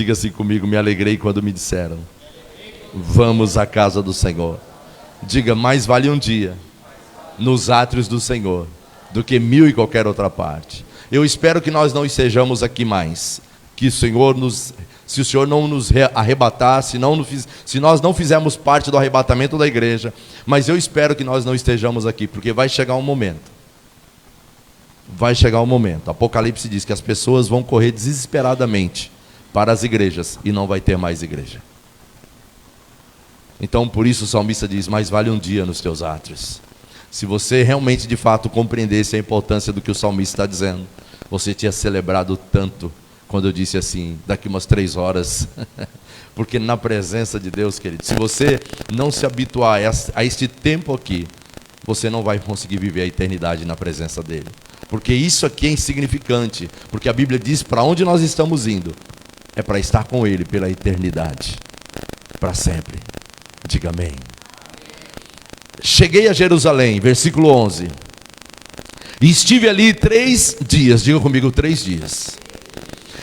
Diga assim comigo: me alegrei quando me disseram, vamos à casa do Senhor. Diga: mais vale um dia nos átrios do Senhor do que 1000 em qualquer outra parte. Eu espero que nós não estejamos aqui mais, que o Senhor se o Senhor não nos arrebatar, se nós não fizermos parte do arrebatamento da igreja, mas eu espero que nós não estejamos aqui, porque vai chegar um momento. Vai chegar um momento. Apocalipse diz que as pessoas vão correr desesperadamente para as igrejas e não vai ter mais igreja. Então por isso o salmista diz: mais vale um dia nos teus átrios. Se você realmente de fato compreendesse a importância do que o salmista está dizendo, você tinha celebrado tanto quando eu disse assim, daqui umas 3 horas. Porque na presença de Deus, querido, se você não se habituar a este tempo aqui, você não vai conseguir viver a eternidade na presença dele. Porque isso aqui é insignificante, porque a Bíblia diz para onde nós estamos indo é para estar com ele pela eternidade, para sempre. Diga amém. Cheguei a Jerusalém, versículo 11, e estive ali 3 dias, diga comigo, 3 dias.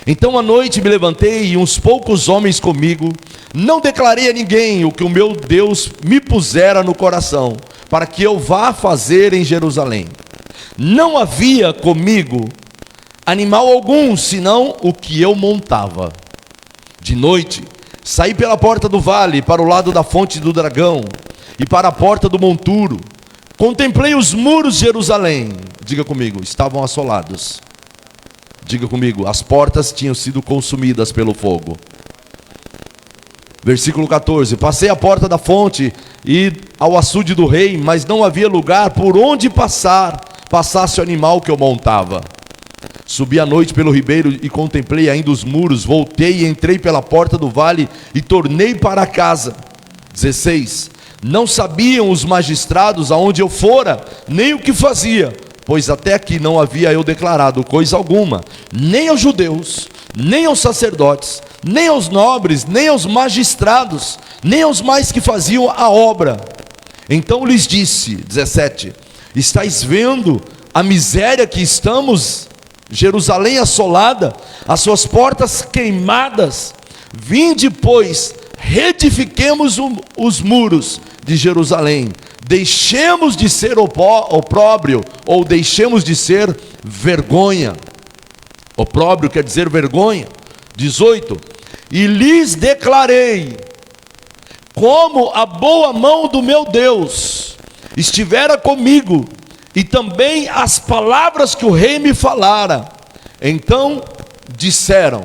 Então à noite me levantei e uns poucos homens comigo, não declarei a ninguém o que o meu Deus me pusera no coração, para que eu vá fazer em Jerusalém. Não havia comigo animal algum, senão o que eu montava. De noite, saí pela porta do vale, para o lado da fonte do dragão, e para a porta do monturo. Contemplei os muros de Jerusalém. Diga comigo, estavam assolados. Diga comigo, as portas tinham sido consumidas pelo fogo. Versículo 14, passei a porta da fonte e ao açude do rei, mas não havia lugar por onde passasse o animal que eu montava. Subi à noite pelo ribeiro e contemplei ainda os muros, voltei e entrei pela porta do vale e tornei para casa. 16, não sabiam os magistrados aonde eu fora, nem o que fazia, pois até aqui não havia eu declarado coisa alguma, nem aos judeus, nem aos sacerdotes, nem aos nobres, nem aos magistrados, nem aos mais que faziam a obra. Então lhes disse, 17, estáis vendo a miséria que estamos, Jerusalém assolada, as suas portas queimadas? Vinde, pois, reedifiquemos os muros de Jerusalém, deixemos de ser opróbrio, ou deixemos de ser vergonha. Opróbrio quer dizer vergonha. 18, e lhes declarei, como a boa mão do meu Deus estivera comigo, e também as palavras que o rei me falara. Então disseram,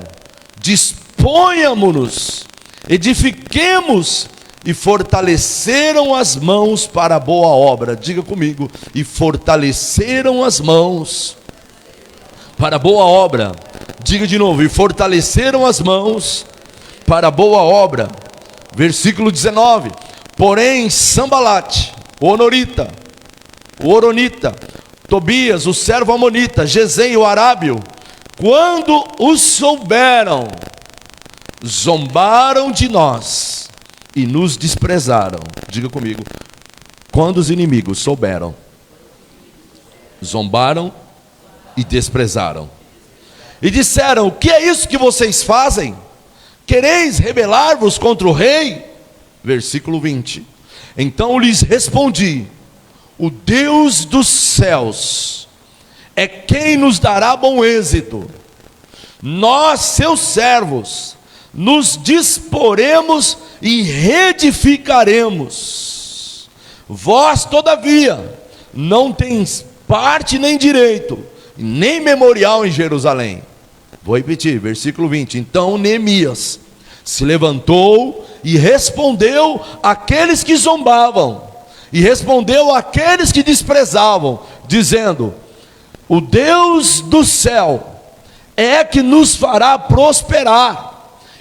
disponhamo-nos, edifiquemos, e fortaleceram as mãos para a boa obra. Diga comigo, e fortaleceram as mãos para a boa obra. Diga de novo, e fortaleceram as mãos para a boa obra. Versículo 19, porém Sambalate, o Horonita, Tobias, o servo amonita, Gesem, o arábio, quando os souberam, zombaram de nós e nos desprezaram. Diga comigo, quando os inimigos souberam, zombaram e desprezaram. E disseram, o que é isso que vocês fazem? Quereis rebelar-vos contra o rei? Versículo 20, então lhes respondi, o Deus dos céus é quem nos dará bom êxito. Nós, seus servos, nos disporemos e reedificaremos. Vós, todavia, não tens parte nem direito, nem memorial em Jerusalém. Vou repetir, versículo 20. Então Neemias se levantou e respondeu àqueles que zombavam, e respondeu àqueles que desprezavam, dizendo, o Deus do céu é que nos fará prosperar,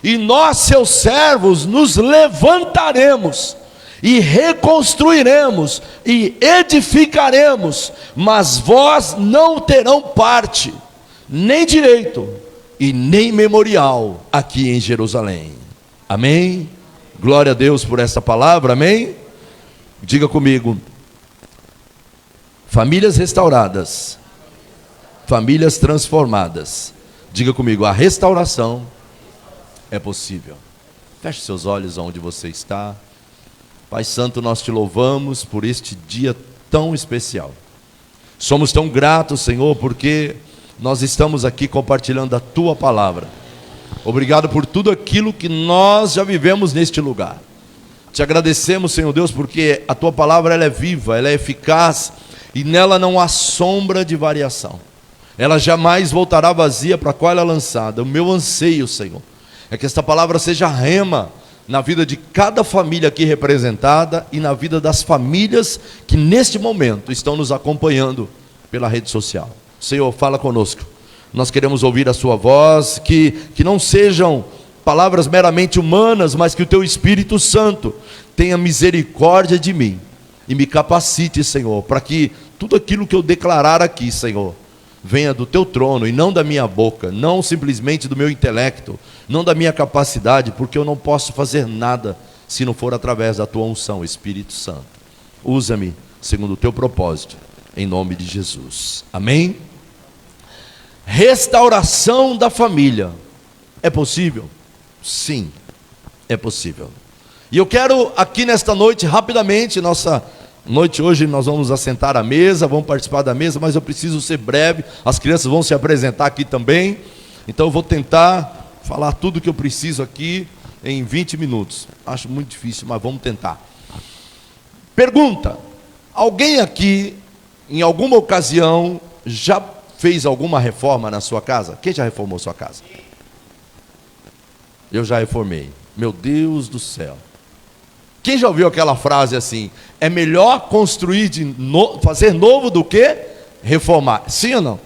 e nós, seus servos, nos levantaremos, e reconstruiremos, e edificaremos, mas vós não terão parte, nem direito, e nem memorial aqui em Jerusalém. Amém? Glória a Deus por essa palavra, amém? Diga comigo, famílias restauradas, famílias transformadas. Diga comigo, a restauração é possível. Feche seus olhos onde você está. Pai Santo, nós te louvamos por este dia tão especial. Somos tão gratos, Senhor, porque nós estamos aqui compartilhando a Tua palavra. Obrigado por tudo aquilo que nós já vivemos neste lugar. Te agradecemos, Senhor Deus, porque a Tua palavra ela é viva, ela é eficaz e nela não há sombra de variação. Ela jamais voltará vazia para a qual ela é lançada. O meu anseio, Senhor, é que esta palavra seja rema na vida de cada família aqui representada e na vida das famílias que neste momento estão nos acompanhando pela rede social. Senhor, fala conosco. Nós queremos ouvir a sua voz, que não sejam palavras meramente humanas, mas que o teu Espírito Santo tenha misericórdia de mim e me capacite, Senhor, para que tudo aquilo que eu declarar aqui, Senhor, venha do teu trono e não da minha boca, não simplesmente do meu intelecto, não da minha capacidade, porque eu não posso fazer nada se não for através da tua unção, Espírito Santo. Usa-me segundo o teu propósito, em nome de Jesus. Amém? Restauração da família. É possível? Sim, é possível. E eu quero aqui nesta noite, rapidamente, nossa noite hoje nós vamos assentar à mesa, vamos participar da mesa, mas eu preciso ser breve, as crianças vão se apresentar aqui também, então eu vou tentar falar tudo o que eu preciso aqui em 20 minutos, acho muito difícil, mas vamos tentar. Pergunta: alguém aqui, em alguma ocasião, já fez alguma reforma na sua casa? Quem já reformou sua casa? Eu já reformei. Meu Deus do céu. Quem já ouviu aquela frase assim: é melhor construir fazer novo do que reformar? Sim ou não?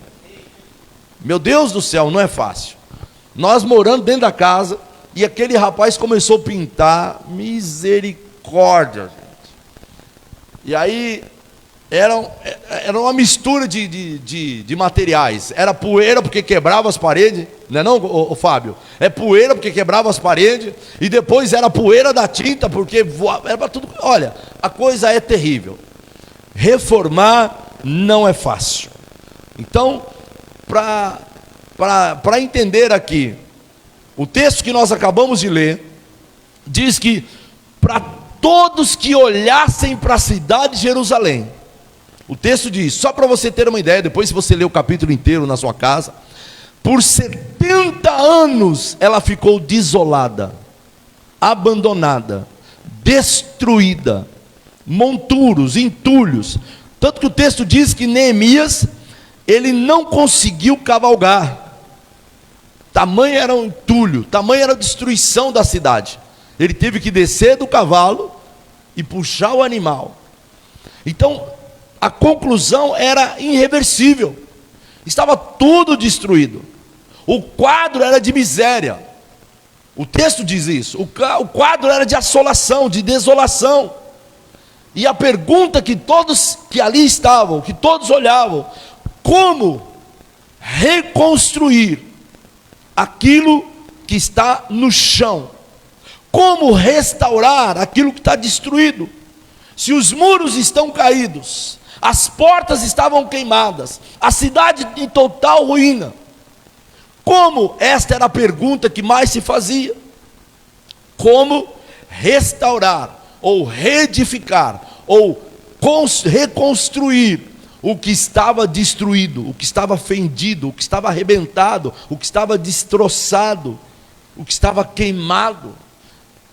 Meu Deus do céu, não é fácil. Nós morando dentro da casa e aquele rapaz começou a pintar. Misericórdia, gente. E aí era uma mistura de materiais. Era poeira porque quebrava as paredes, não é não, ô Fábio? É poeira porque quebrava as paredes, e depois era poeira da tinta porque voava, era para tudo. Olha, a coisa é terrível. Reformar não é fácil. Então, para entender aqui, o texto que nós acabamos de ler diz que para todos que olhassem para a cidade de Jerusalém, o texto diz, só para você ter uma ideia, depois se você ler o capítulo inteiro na sua casa, por 70 anos ela ficou desolada, abandonada, destruída, monturos, entulhos, tanto que o texto diz que Neemias, ele não conseguiu cavalgar, tamanho era um entulho, tamanho era a destruição da cidade, ele teve que descer do cavalo e puxar o animal. Então a conclusão era irreversível, estava tudo destruído, o quadro era de miséria, o texto diz isso, o quadro era de assolação, de desolação, e a pergunta que todos que ali estavam, que todos olhavam, como reconstruir aquilo que está no chão, como restaurar aquilo que está destruído, se os muros estão caídos, as portas estavam queimadas, a cidade em total ruína. Como? Esta era a pergunta que mais se fazia. Como restaurar, ou reedificar, ou reconstruir o que estava destruído, o que estava fendido, o que estava arrebentado, o que estava destroçado, o que estava queimado.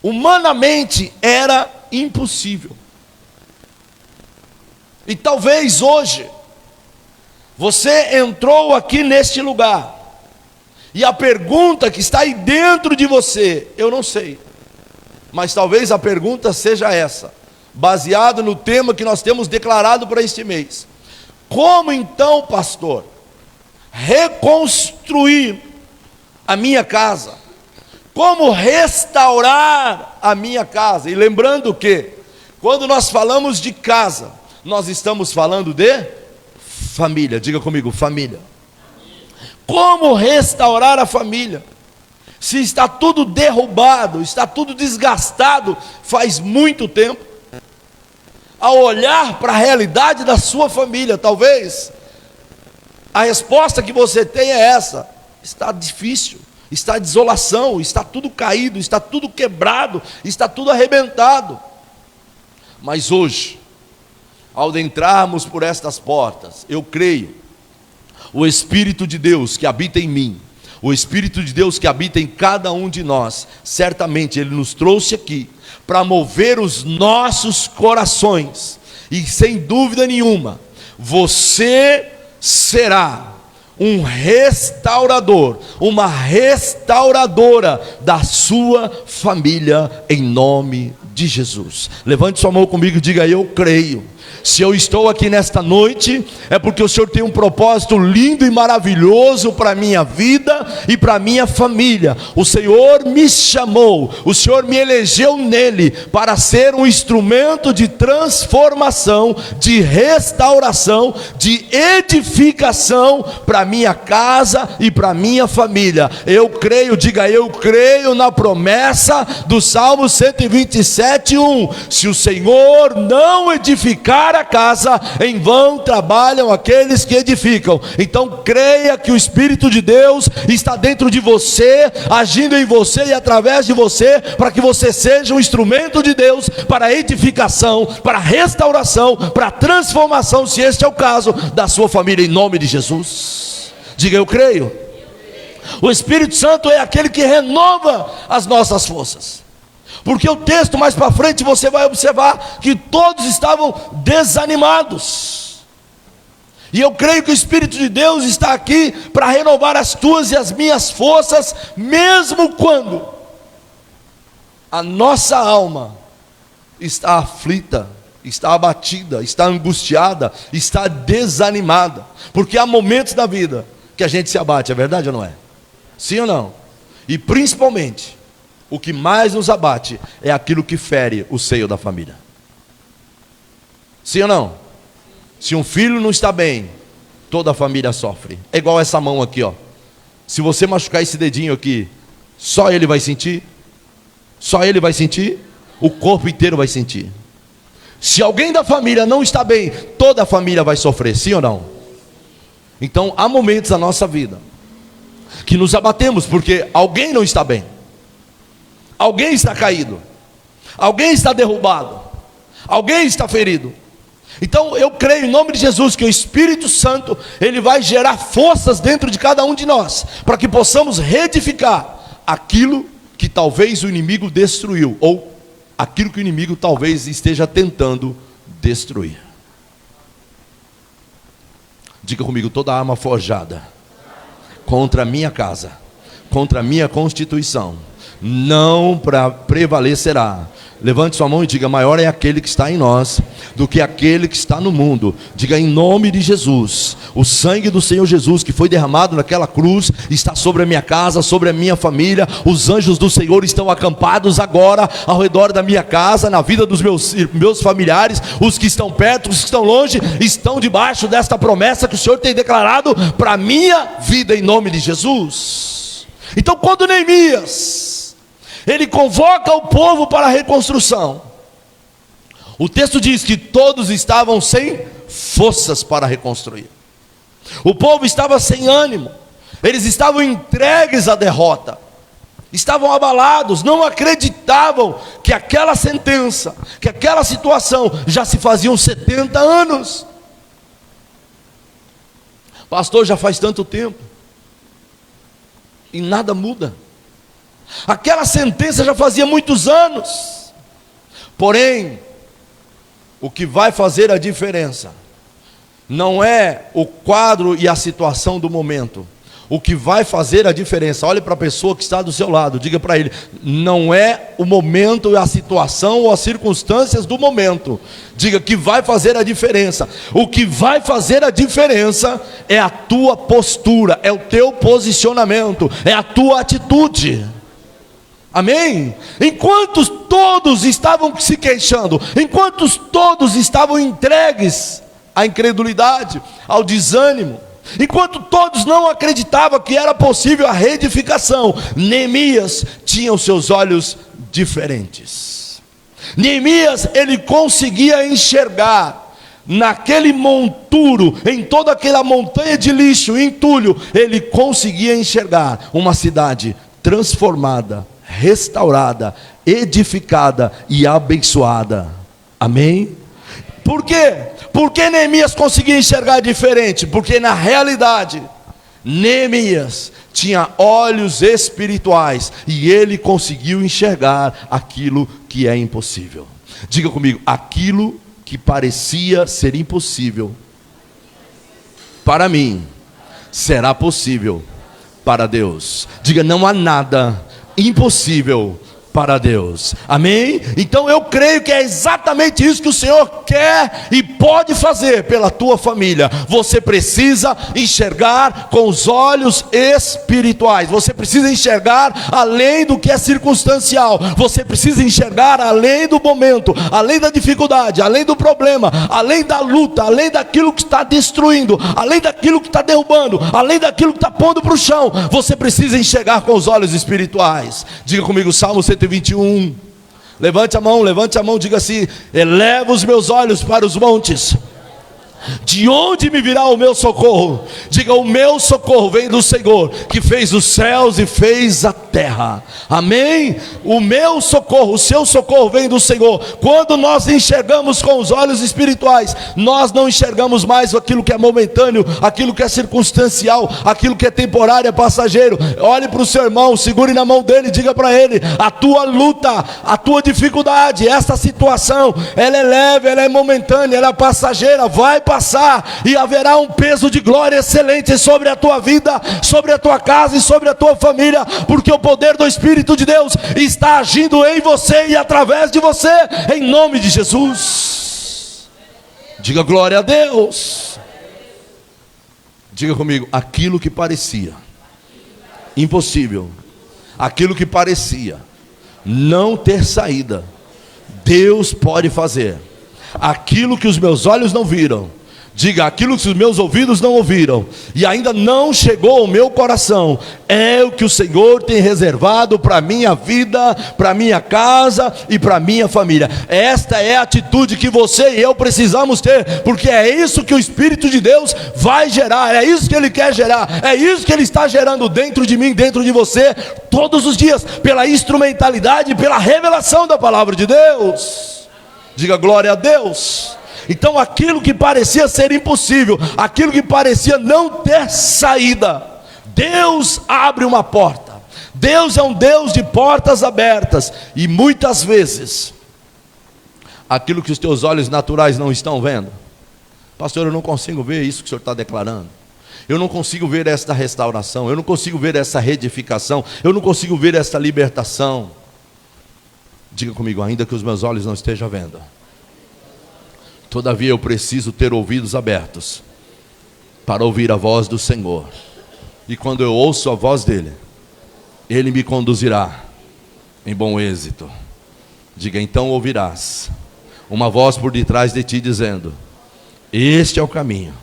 Humanamente era impossível. E talvez hoje, você entrou aqui neste lugar, e a pergunta que está aí dentro de você, eu não sei, mas talvez a pergunta seja essa, baseado no tema que nós temos declarado para este mês. Como então, pastor, reconstruir a minha casa? Como restaurar a minha casa? E lembrando que, quando nós falamos de casa, nós estamos falando de família. Diga comigo, família. Como restaurar a família? Se está tudo derrubado, está tudo desgastado faz muito tempo. Ao olhar para a realidade da sua família, talvez a resposta que você tem é essa: está difícil, está desolação, está tudo caído, está tudo quebrado, está tudo arrebentado. Mas hoje, ao adentrarmos por estas portas, eu creio, o Espírito de Deus que habita em mim, o Espírito de Deus que habita em cada um de nós, certamente Ele nos trouxe aqui para mover os nossos corações, e sem dúvida nenhuma, você será um restaurador, uma restauradora da sua família, em nome de Jesus. Levante sua mão comigo e diga: eu creio. Se eu estou aqui nesta noite, é porque o Senhor tem um propósito lindo e maravilhoso para a minha vida e para a minha família. O Senhor me chamou, o Senhor me elegeu nele para ser um instrumento de transformação, de restauração, de edificação para a minha casa e para a minha família. Eu creio, diga: eu creio na promessa do Salmo 127:1. Se o Senhor não edificar a casa, em vão trabalham aqueles que edificam. Então creia que o Espírito de Deus está dentro de você, agindo em você e através de você, para que você seja um instrumento de Deus para edificação, para restauração, para transformação, se este é o caso, da sua família, em nome de Jesus. Diga: eu creio. O Espírito Santo é aquele que renova as nossas forças. Porque o texto mais para frente você vai observar que todos estavam desanimados. E eu creio que o Espírito de Deus está aqui para renovar as tuas e as minhas forças, mesmo quando a nossa alma está aflita, está abatida, está angustiada, está desanimada. Porque há momentos da vida que a gente se abate, é verdade ou não é? Sim ou não? E principalmente, o que mais nos abate é aquilo que fere o seio da família. Sim ou não? Se um filho não está bem, toda a família sofre. É igual essa mão aqui, ó. Se você machucar esse dedinho aqui, só ele vai sentir? Só ele vai sentir? O corpo inteiro vai sentir. Se alguém da família não está bem, toda a família vai sofrer, sim ou não? Então há momentos na nossa vida que nos abatemos porque alguém não está bem. Alguém está caído, alguém está derrubado, alguém está ferido. Então eu creio em nome de Jesus que o Espírito Santo, ele vai gerar forças dentro de cada um de nós, para que possamos reedificar aquilo que talvez o inimigo destruiu, ou aquilo que o inimigo talvez esteja tentando destruir. Diga comigo: toda arma forjada contra a minha casa, contra a minha constituição, não prevalecerá. Levante sua mão e diga: maior é aquele que está em nós do que aquele que está no mundo. Diga: em nome de Jesus, o sangue do Senhor Jesus que foi derramado naquela cruz está sobre a minha casa, sobre a minha família. Os anjos do Senhor estão acampados agora ao redor da minha casa, na vida dos meus familiares. Os que estão perto, os que estão longe, estão debaixo desta promessa que o Senhor tem declarado para a minha vida, em nome de Jesus. Então, quando Neemias ele convoca o povo para a reconstrução, o texto diz que todos estavam sem forças para reconstruir. O povo estava sem ânimo, eles estavam entregues à derrota, estavam abalados, não acreditavam que aquela sentença, que aquela situação já se faziam 70 anos. Pastor, já faz tanto tempo e nada muda. Aquela sentença já fazia muitos anos. Porém, o que vai fazer a diferença não é o quadro e a situação do momento. O que vai fazer a diferença, olhe para a pessoa que está do seu lado, diga para ele: não é o momento, a situação ou as circunstâncias do momento. Diga que vai fazer a diferença. O que vai fazer a diferença é a tua postura, é o teu posicionamento, é a tua atitude. Amém? Enquanto todos estavam se queixando, enquanto todos estavam entregues à incredulidade, ao desânimo, enquanto todos não acreditavam que era possível a reedificação, Neemias tinha os seus olhos diferentes. Neemias, ele conseguia enxergar naquele monturo, em toda aquela montanha de lixo, entulho, ele conseguia enxergar uma cidade transformada, restaurada, edificada e abençoada. Amém? Por quê? Porque Neemias conseguia enxergar diferente? Porque na realidade, Neemias tinha olhos espirituais e ele conseguiu enxergar aquilo que é impossível. Diga comigo, aquilo que parecia ser impossível para mim será possível para Deus. Diga, não há nada impossível para Deus. Amém? Então eu creio que é exatamente isso que o Senhor quer e pode fazer pela tua família. Você precisa enxergar com os olhos espirituais. Você precisa enxergar além do que é circunstancial. Você precisa enxergar além do momento, além da dificuldade, além do problema, além da luta, além daquilo que está destruindo, além daquilo que está derrubando, além daquilo que está pondo para o chão. Você precisa enxergar com os olhos espirituais. Diga comigo, Salmo 121. Levante a mão, diga assim: eleva os meus olhos para os montes, de onde me virá o meu socorro? Diga, o meu socorro vem do Senhor, que fez os céus e fez a terra. Amém? O meu socorro, o seu socorro vem do Senhor. Quando nós enxergamos com os olhos espirituais, nós não enxergamos mais aquilo que é momentâneo, aquilo que é circunstancial, aquilo que é temporário, é passageiro. Olhe para o seu irmão, segure na mão dele, diga para ele: a tua luta, a tua dificuldade, essa situação, ela é leve, ela é momentânea, ela é passageira, vai passar, e haverá um peso de glória excelente sobre a tua vida, sobre a tua casa e sobre a tua família, porque o poder do Espírito de Deus está agindo em você e através de você, em nome de Jesus. Diga glória a Deus. Diga comigo, aquilo que parecia impossível, aquilo que parecia não ter saída, Deus pode fazer. Aquilo que os meus olhos não viram, diga, aquilo que os meus ouvidos não ouviram e ainda não chegou ao meu coração, é o que o Senhor tem reservado para a minha vida, para a minha casa e para a minha família. Esta é a atitude que você e eu precisamos ter, porque é isso que o Espírito de Deus vai gerar, é isso que Ele quer gerar, é isso que Ele está gerando dentro de mim, dentro de você, todos os dias, pela instrumentalidade, pela revelação da palavra de Deus. Diga glória a Deus. Então aquilo que parecia ser impossível, aquilo que parecia não ter saída, Deus abre uma porta. Deus é um Deus de portas abertas. E muitas vezes aquilo que os teus olhos naturais não estão vendo, pastor, eu não consigo ver isso que o senhor está declarando, eu não consigo ver esta restauração, eu não consigo ver essa reedificação, eu não consigo ver esta libertação. Diga comigo, ainda que os meus olhos não estejam vendo, todavia eu preciso ter ouvidos abertos para ouvir a voz do Senhor. E quando eu ouço a voz dele, ele me conduzirá em bom êxito. Diga, então ouvirás uma voz por detrás de ti dizendo: este é o caminho,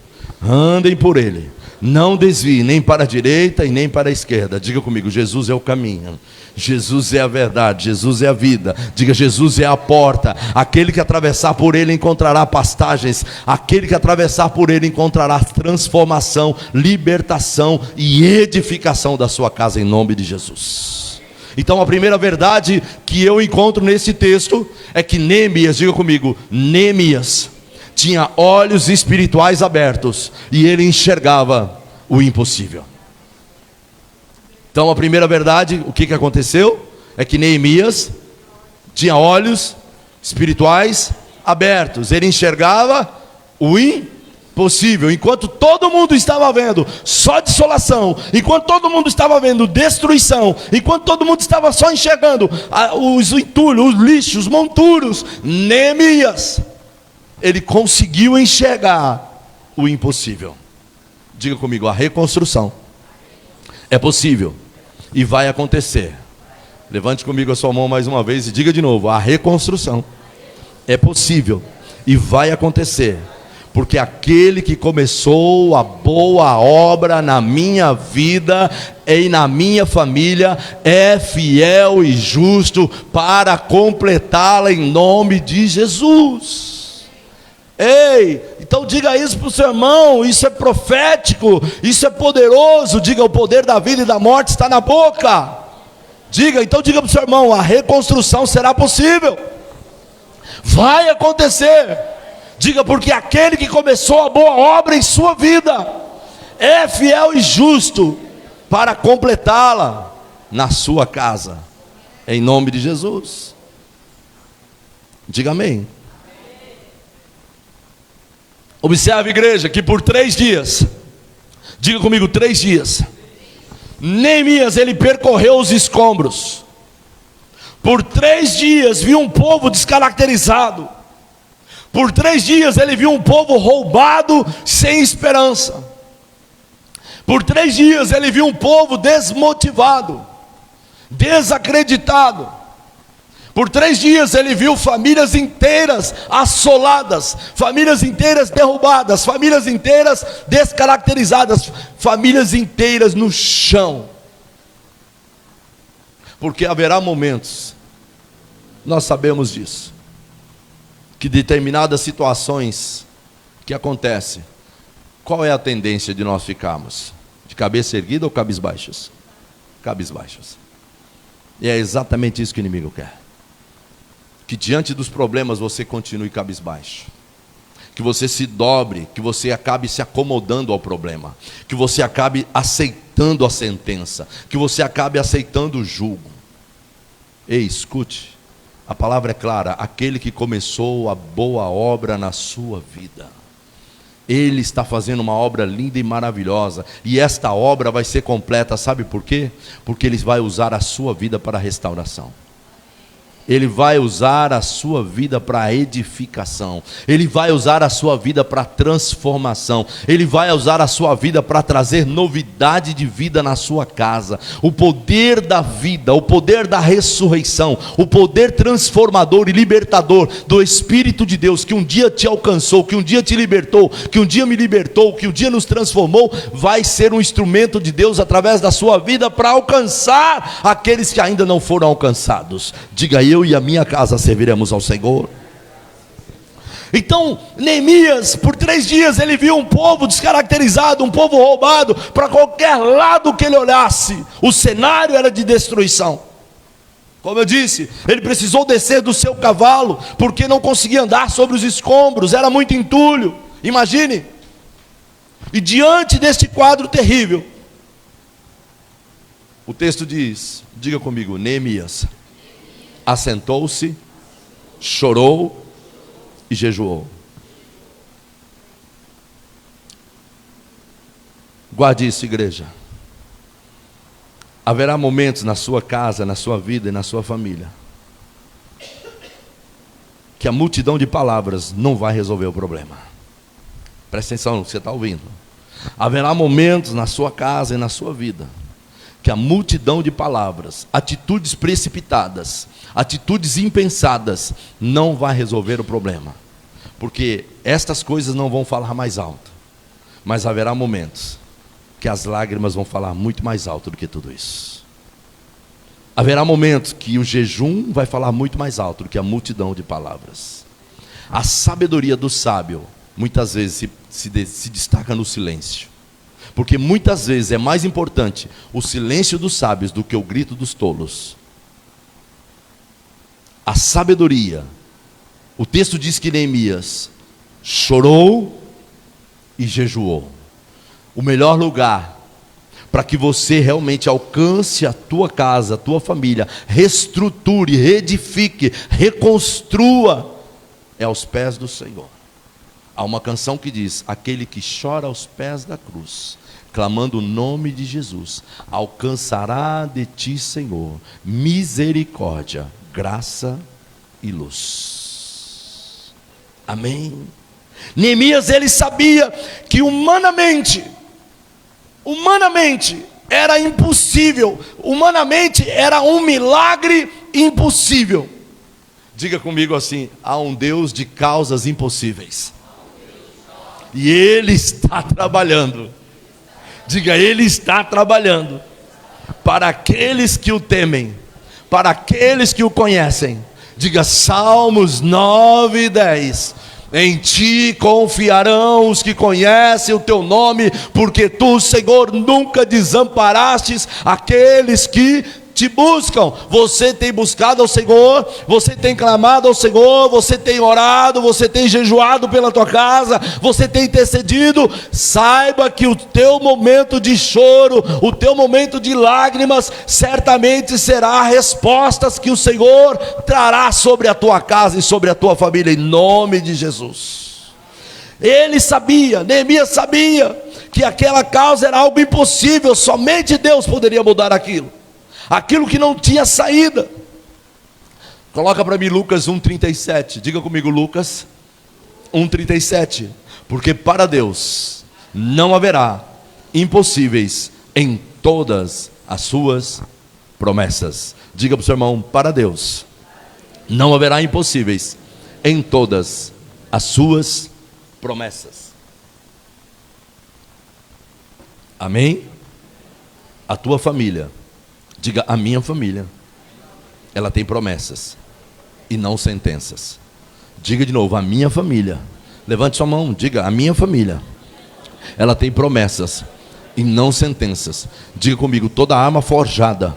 andem por ele, não desvie nem para a direita e nem para a esquerda. Diga comigo, Jesus é o caminho, Jesus é a verdade, Jesus é a vida. Diga, Jesus é a porta. Aquele que atravessar por ele encontrará pastagens, aquele que atravessar por ele encontrará transformação, libertação e edificação da sua casa, em nome de Jesus. Então a primeira verdade que eu encontro nesse texto é que Neemias, diga comigo, Neemias tinha olhos espirituais abertos e ele enxergava o impossível. Então a primeira verdade, o que aconteceu? É que Neemias tinha olhos espirituais abertos. Ele enxergava o impossível. Enquanto todo mundo estava vendo só desolação, enquanto todo mundo estava vendo destruição, enquanto todo mundo estava só enxergando os entulhos, os lixos, os monturos, Neemias, ele conseguiu enxergar o impossível. Diga comigo, a reconstrução é possível e vai acontecer. Levante comigo a sua mão mais uma vez e diga de novo: a reconstrução é possível e vai acontecer, porque aquele que começou a boa obra na minha vida e na minha família é fiel e justo para completá-la em nome de Jesus. Ei, Então diga isso para o seu irmão, isso é profético, isso é poderoso. Diga: o poder da vida e da morte está na boca. Diga para o seu irmão: a reconstrução será possível, vai acontecer. Diga: porque aquele que começou a boa obra em sua vida é fiel e justo para completá-la na sua casa, em nome de Jesus. Diga amém. Observe, igreja, que por 3 dias, diga comigo, 3 dias, Neemias, ele percorreu os escombros. Por 3 dias viu um povo descaracterizado. Por 3 dias ele viu um povo roubado, sem esperança. Por 3 dias ele viu um povo desmotivado, desacreditado. Por 3 dias ele viu famílias inteiras assoladas, famílias inteiras derrubadas, famílias inteiras descaracterizadas, famílias inteiras no chão. Porque haverá momentos, nós sabemos disso, que determinadas situações que acontecem, qual é a tendência de nós ficarmos? De cabeça erguida ou cabisbaixos? Cabisbaixos. E é exatamente isso que o inimigo quer. Que diante dos problemas você continue cabisbaixo, que você se dobre, que você acabe se acomodando ao problema, que você acabe aceitando a sentença, que você acabe aceitando o jugo. Ei, escute, a palavra é clara: aquele que começou a boa obra na sua vida, ele está fazendo uma obra linda e maravilhosa, e esta obra vai ser completa, sabe por quê? Porque ele vai usar a sua vida para a restauração. Ele vai usar a sua vida para a edificação. Ele vai usar a sua vida para a transformação. Ele vai usar a sua vida para trazer novidade de vida na sua casa. O poder da vida, o poder da ressurreição, o poder transformador e libertador do Espírito de Deus, que um dia te alcançou, que um dia te libertou, que um dia me libertou, que um dia nos transformou, vai ser um instrumento de Deus através da sua vida para alcançar aqueles que ainda não foram alcançados. Diga: eu e a minha casa serviremos ao Senhor. Então Neemias, por 3 dias ele viu um povo descaracterizado, um povo roubado. Para qualquer lado que ele olhasse, o cenário era de destruição. Como eu disse, ele precisou descer do seu cavalo, porque não conseguia andar sobre os escombros, era muito entulho. Imagine. E diante deste quadro terrível, o texto diz, diga comigo: Neemias assentou-se, chorou e jejuou. Guarde isso, igreja. Haverá momentos na sua casa, na sua vida e na sua família, que a multidão de palavras não vai resolver o problema. Presta atenção no que você está ouvindo. Haverá momentos na sua casa e na sua vida, que a multidão de palavras, atitudes precipitadas, atitudes impensadas, não vai resolver o problema. Porque estas coisas não vão falar mais alto, mas haverá momentos que as lágrimas vão falar muito mais alto do que tudo isso. Haverá momentos que o jejum vai falar muito mais alto do que a multidão de palavras. A sabedoria do sábio muitas vezes se destaca no silêncio. Porque muitas vezes é mais importante o silêncio dos sábios do que o grito dos tolos. A sabedoria, o texto diz que Neemias chorou e jejuou. O melhor lugar para que você realmente alcance a tua casa, a tua família, reestruture, reedifique, reconstrua, é aos pés do Senhor. Há uma canção que diz: aquele que chora aos pés da cruz, clamando o nome de Jesus, alcançará de ti, Senhor, misericórdia, graça e luz. Amém. Neemias, ele sabia que humanamente era impossível, humanamente era um milagre impossível. Diga comigo assim: há um Deus de causas impossíveis, e Ele está trabalhando. Diga: Ele está trabalhando para aqueles que o temem, para aqueles que o conhecem. Diga: Salmos 9 e 10. Em ti confiarão os que conhecem o teu nome, porque tu, Senhor, nunca desamparastes aqueles que te buscam. Você tem buscado ao Senhor, você tem clamado ao Senhor, você tem orado, você tem jejuado pela tua casa, você tem intercedido. Saiba que o teu momento de choro, o teu momento de lágrimas, certamente será respostas que o Senhor trará sobre a tua casa e sobre a tua família, em nome de Jesus. Ele sabia, Neemias sabia, que aquela causa era algo impossível, somente Deus poderia mudar aquilo que não tinha saída. Coloca para mim Lucas 1:37, diga comigo Lucas 1:37, porque para Deus não haverá impossíveis em todas as suas promessas. Diga para o seu irmão, para Deus não haverá impossíveis em todas as suas promessas. Amém? A tua família, diga, a minha família, ela tem promessas e não sentenças. Diga de novo, a minha família. Levante sua mão, diga, a minha família, ela tem promessas e não sentenças. Diga comigo, toda arma forjada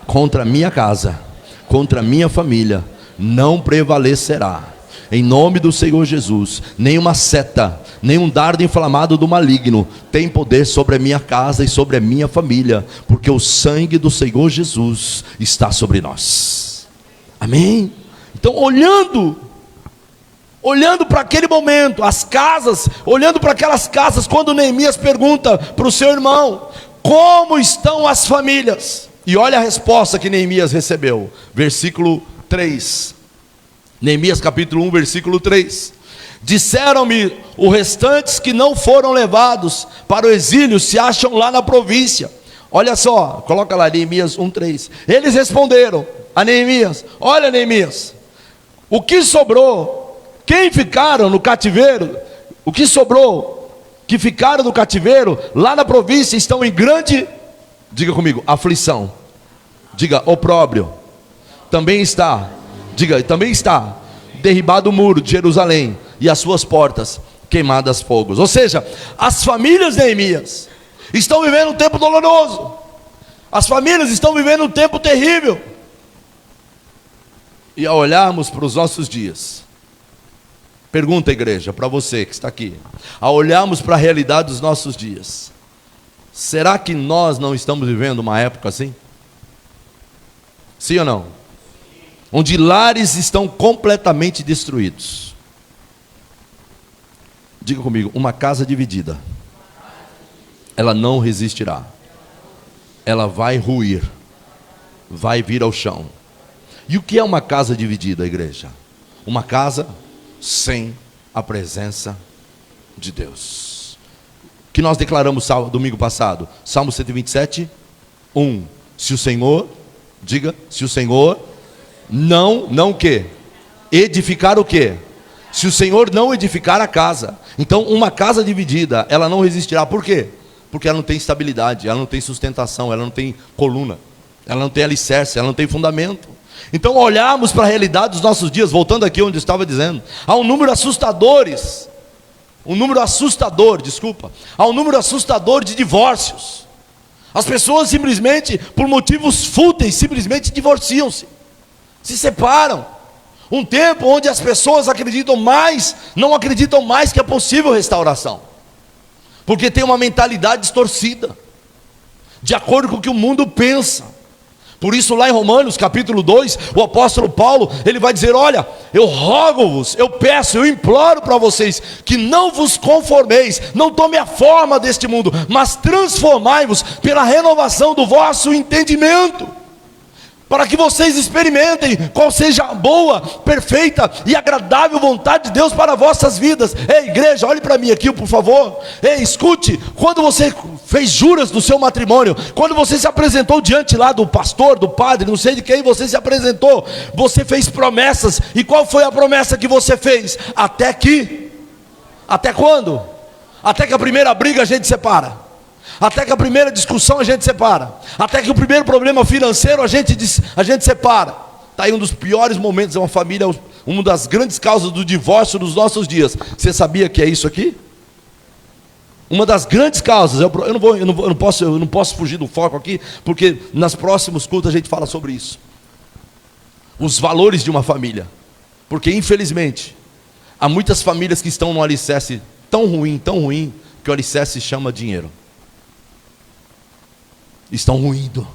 contra a minha casa, contra a minha família, não prevalecerá. Em nome do Senhor Jesus, nenhuma seta, nenhum dardo inflamado do maligno tem poder sobre a minha casa e sobre a minha família, porque o sangue do Senhor Jesus está sobre nós. Amém? Então, olhando para aquele momento, as casas, olhando para aquelas casas, quando Neemias pergunta para o seu irmão, como estão as famílias? E olha a resposta que Neemias recebeu, versículo 3. Neemias capítulo 1, versículo 3. Disseram-me os restantes que não foram levados para o exílio se acham lá na província. Olha só, coloca lá Neemias 1:3. Eles responderam a Neemias: olha, Neemias, o que sobrou, quem ficaram no cativeiro, o que sobrou, que ficaram no cativeiro lá na província, estão em grande, diga comigo, aflição. Diga, opróbrio. Também está, diga, também está derribado o muro de Jerusalém e as suas portas queimadas fogos. Ou seja, as famílias de Neemias estão vivendo um tempo doloroso. As famílias estão vivendo um tempo terrível. E ao olharmos para os nossos dias, pergunta, igreja, para você que está aqui, ao olharmos para a realidade dos nossos dias, será que nós não estamos vivendo uma época assim? Sim ou não? Onde lares estão completamente destruídos. Diga comigo, uma casa dividida, ela não resistirá, ela vai ruir, vai vir ao chão. E o que é uma casa dividida, igreja? Uma casa sem a presença de Deus, que nós declaramos domingo passado, Salmo 127, 1. Se o Senhor, diga, se o Senhor não o quê? Edificar o quê? Se o Senhor não edificar a casa, então uma casa dividida, ela não resistirá. Por quê? Porque ela não tem estabilidade, ela não tem sustentação, ela não tem coluna, ela não tem alicerce, ela não tem fundamento. Então, olharmos para a realidade dos nossos dias, voltando aqui onde eu estava dizendo, há um número assustador de divórcios. As pessoas simplesmente, por motivos fúteis, simplesmente divorciam-se, se separam. Um tempo onde as pessoas não acreditam mais que é possível restauração, porque tem uma mentalidade distorcida, de acordo com o que o mundo pensa. Por isso lá em Romanos capítulo 2, o apóstolo Paulo, ele vai dizer: olha, eu rogo-vos, eu peço, eu imploro para vocês, que não vos conformeis, não tome a forma deste mundo, mas transformai-vos pela renovação do vosso entendimento, para que vocês experimentem qual seja a boa, perfeita e agradável vontade de Deus para vossas vidas. Ei, igreja, olhe para mim aqui, por favor. Ei, escute, quando você fez juras do seu matrimônio, quando você se apresentou diante lá do pastor, do padre, não sei de quem você se apresentou, você fez promessas. E qual foi a promessa que você fez? Até quando? Até que a primeira briga a gente separa, até que a primeira discussão a gente separa, até que o primeiro problema financeiro a gente separa. Está aí um dos piores momentos de uma família, uma das grandes causas do divórcio dos nossos dias. Você sabia que é isso aqui? Uma das grandes causas, eu não posso fugir do foco aqui, porque nas próximos cultos a gente fala sobre isso. Os valores de uma família. Porque infelizmente, há muitas famílias que estão num alicerce tão ruim, que o alicerce se chama dinheiro. Estão ruindo.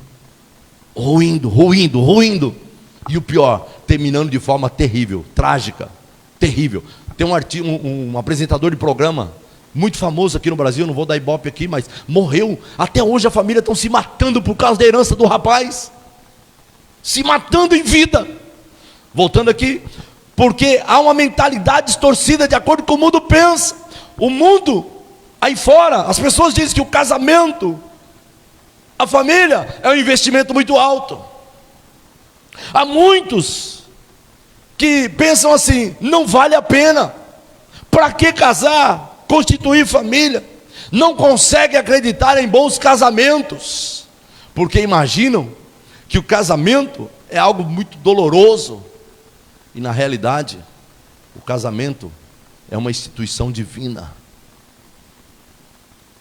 E o pior, terminando de forma terrível, trágica, terrível. Tem um apresentador de programa muito famoso aqui no Brasil, não vou dar ibope aqui, mas morreu. Até hoje a família está se matando por causa da herança do rapaz. Se matando em vida. Voltando aqui, porque há uma mentalidade distorcida de acordo com o mundo pensa. O mundo, aí fora, as pessoas dizem que o casamento, a família, é um investimento muito alto. Há muitos que pensam assim, não vale a pena. Para que casar? Constituir família, não conseguem acreditar em bons casamentos, porque imaginam que o casamento é algo muito doloroso, e na realidade, o casamento é uma instituição divina.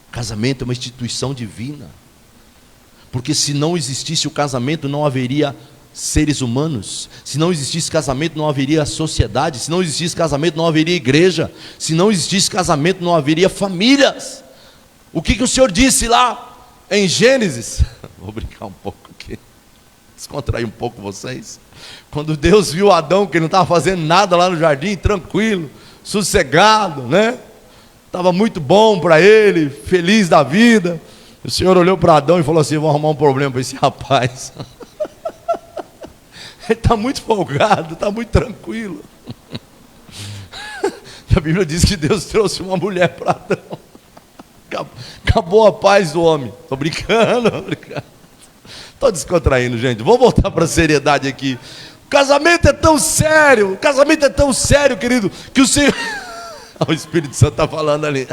O casamento é uma instituição divina, porque se não existisse o casamento, não haveria seres humanos. Se não existisse casamento, não haveria sociedade. Se não existisse casamento, não haveria igreja. Se não existisse casamento, não haveria famílias. O que o Senhor disse lá em Gênesis? Vou brincar um pouco aqui, descontrair um pouco vocês. Quando Deus viu Adão, que ele não estava fazendo nada lá no jardim, tranquilo, sossegado, né? Estava muito bom para ele, feliz da vida. O Senhor olhou para Adão e falou assim: vou arrumar um problema para esse rapaz. Ele está muito folgado, está muito tranquilo. A Bíblia diz que Deus trouxe uma mulher para Adão. Acabou a paz do homem. Estou brincando. Estou descontraindo, gente. Vamos voltar para a seriedade aqui. O casamento é tão sério, querido, que o Senhor... O Espírito Santo está falando ali.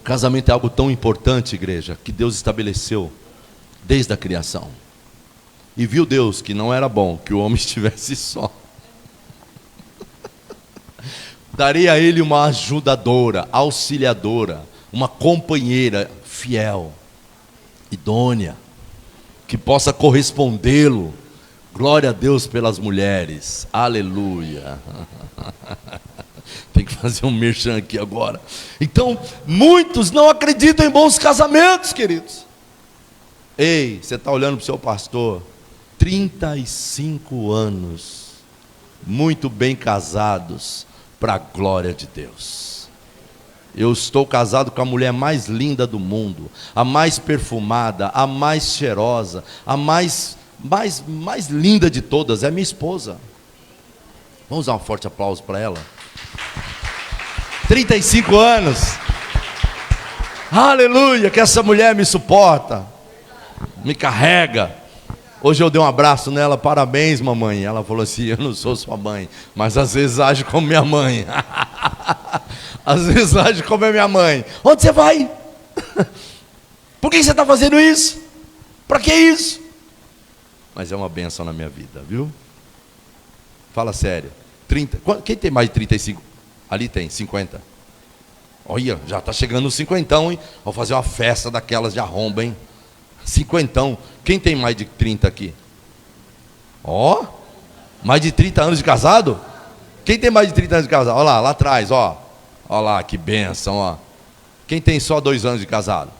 Casamento é algo tão importante, igreja, que Deus estabeleceu desde a criação. E viu Deus que não era bom que o homem estivesse só. Daria a ele uma ajudadora, auxiliadora, uma companheira fiel, idônea, que possa correspondê-lo. Glória a Deus pelas mulheres. Aleluia. Tem que fazer um merchan aqui agora. Então, muitos não acreditam em bons casamentos, queridos. Ei, você está olhando para o seu pastor, 35 anos, muito bem casados, para a glória de Deus. Eu estou casado com a mulher mais linda do mundo, a mais perfumada, a mais cheirosa, a mais linda de todas, é minha esposa. Vamos dar um forte aplauso para ela. 35 anos. Aleluia, que essa mulher me suporta, me carrega. Hoje eu dei um abraço nela, parabéns mamãe. Ela falou assim: eu não sou sua mãe, mas às vezes age como minha mãe. Às vezes age como é minha mãe. Onde você vai? Por que você está fazendo isso? Para que isso? Mas é uma bênção na minha vida, viu? Fala sério. 30. Quem tem mais de 35? Ali tem 50. Olha, já está chegando os 50, hein? Vou fazer uma festa daquelas de arromba, hein? 50. Quem tem mais de 30 aqui? Ó, mais de 30 anos de casado? Quem tem mais de 30 anos de casado? Olha lá atrás, ó. Olha lá, que bênção, ó. Quem tem só 2 anos de casado?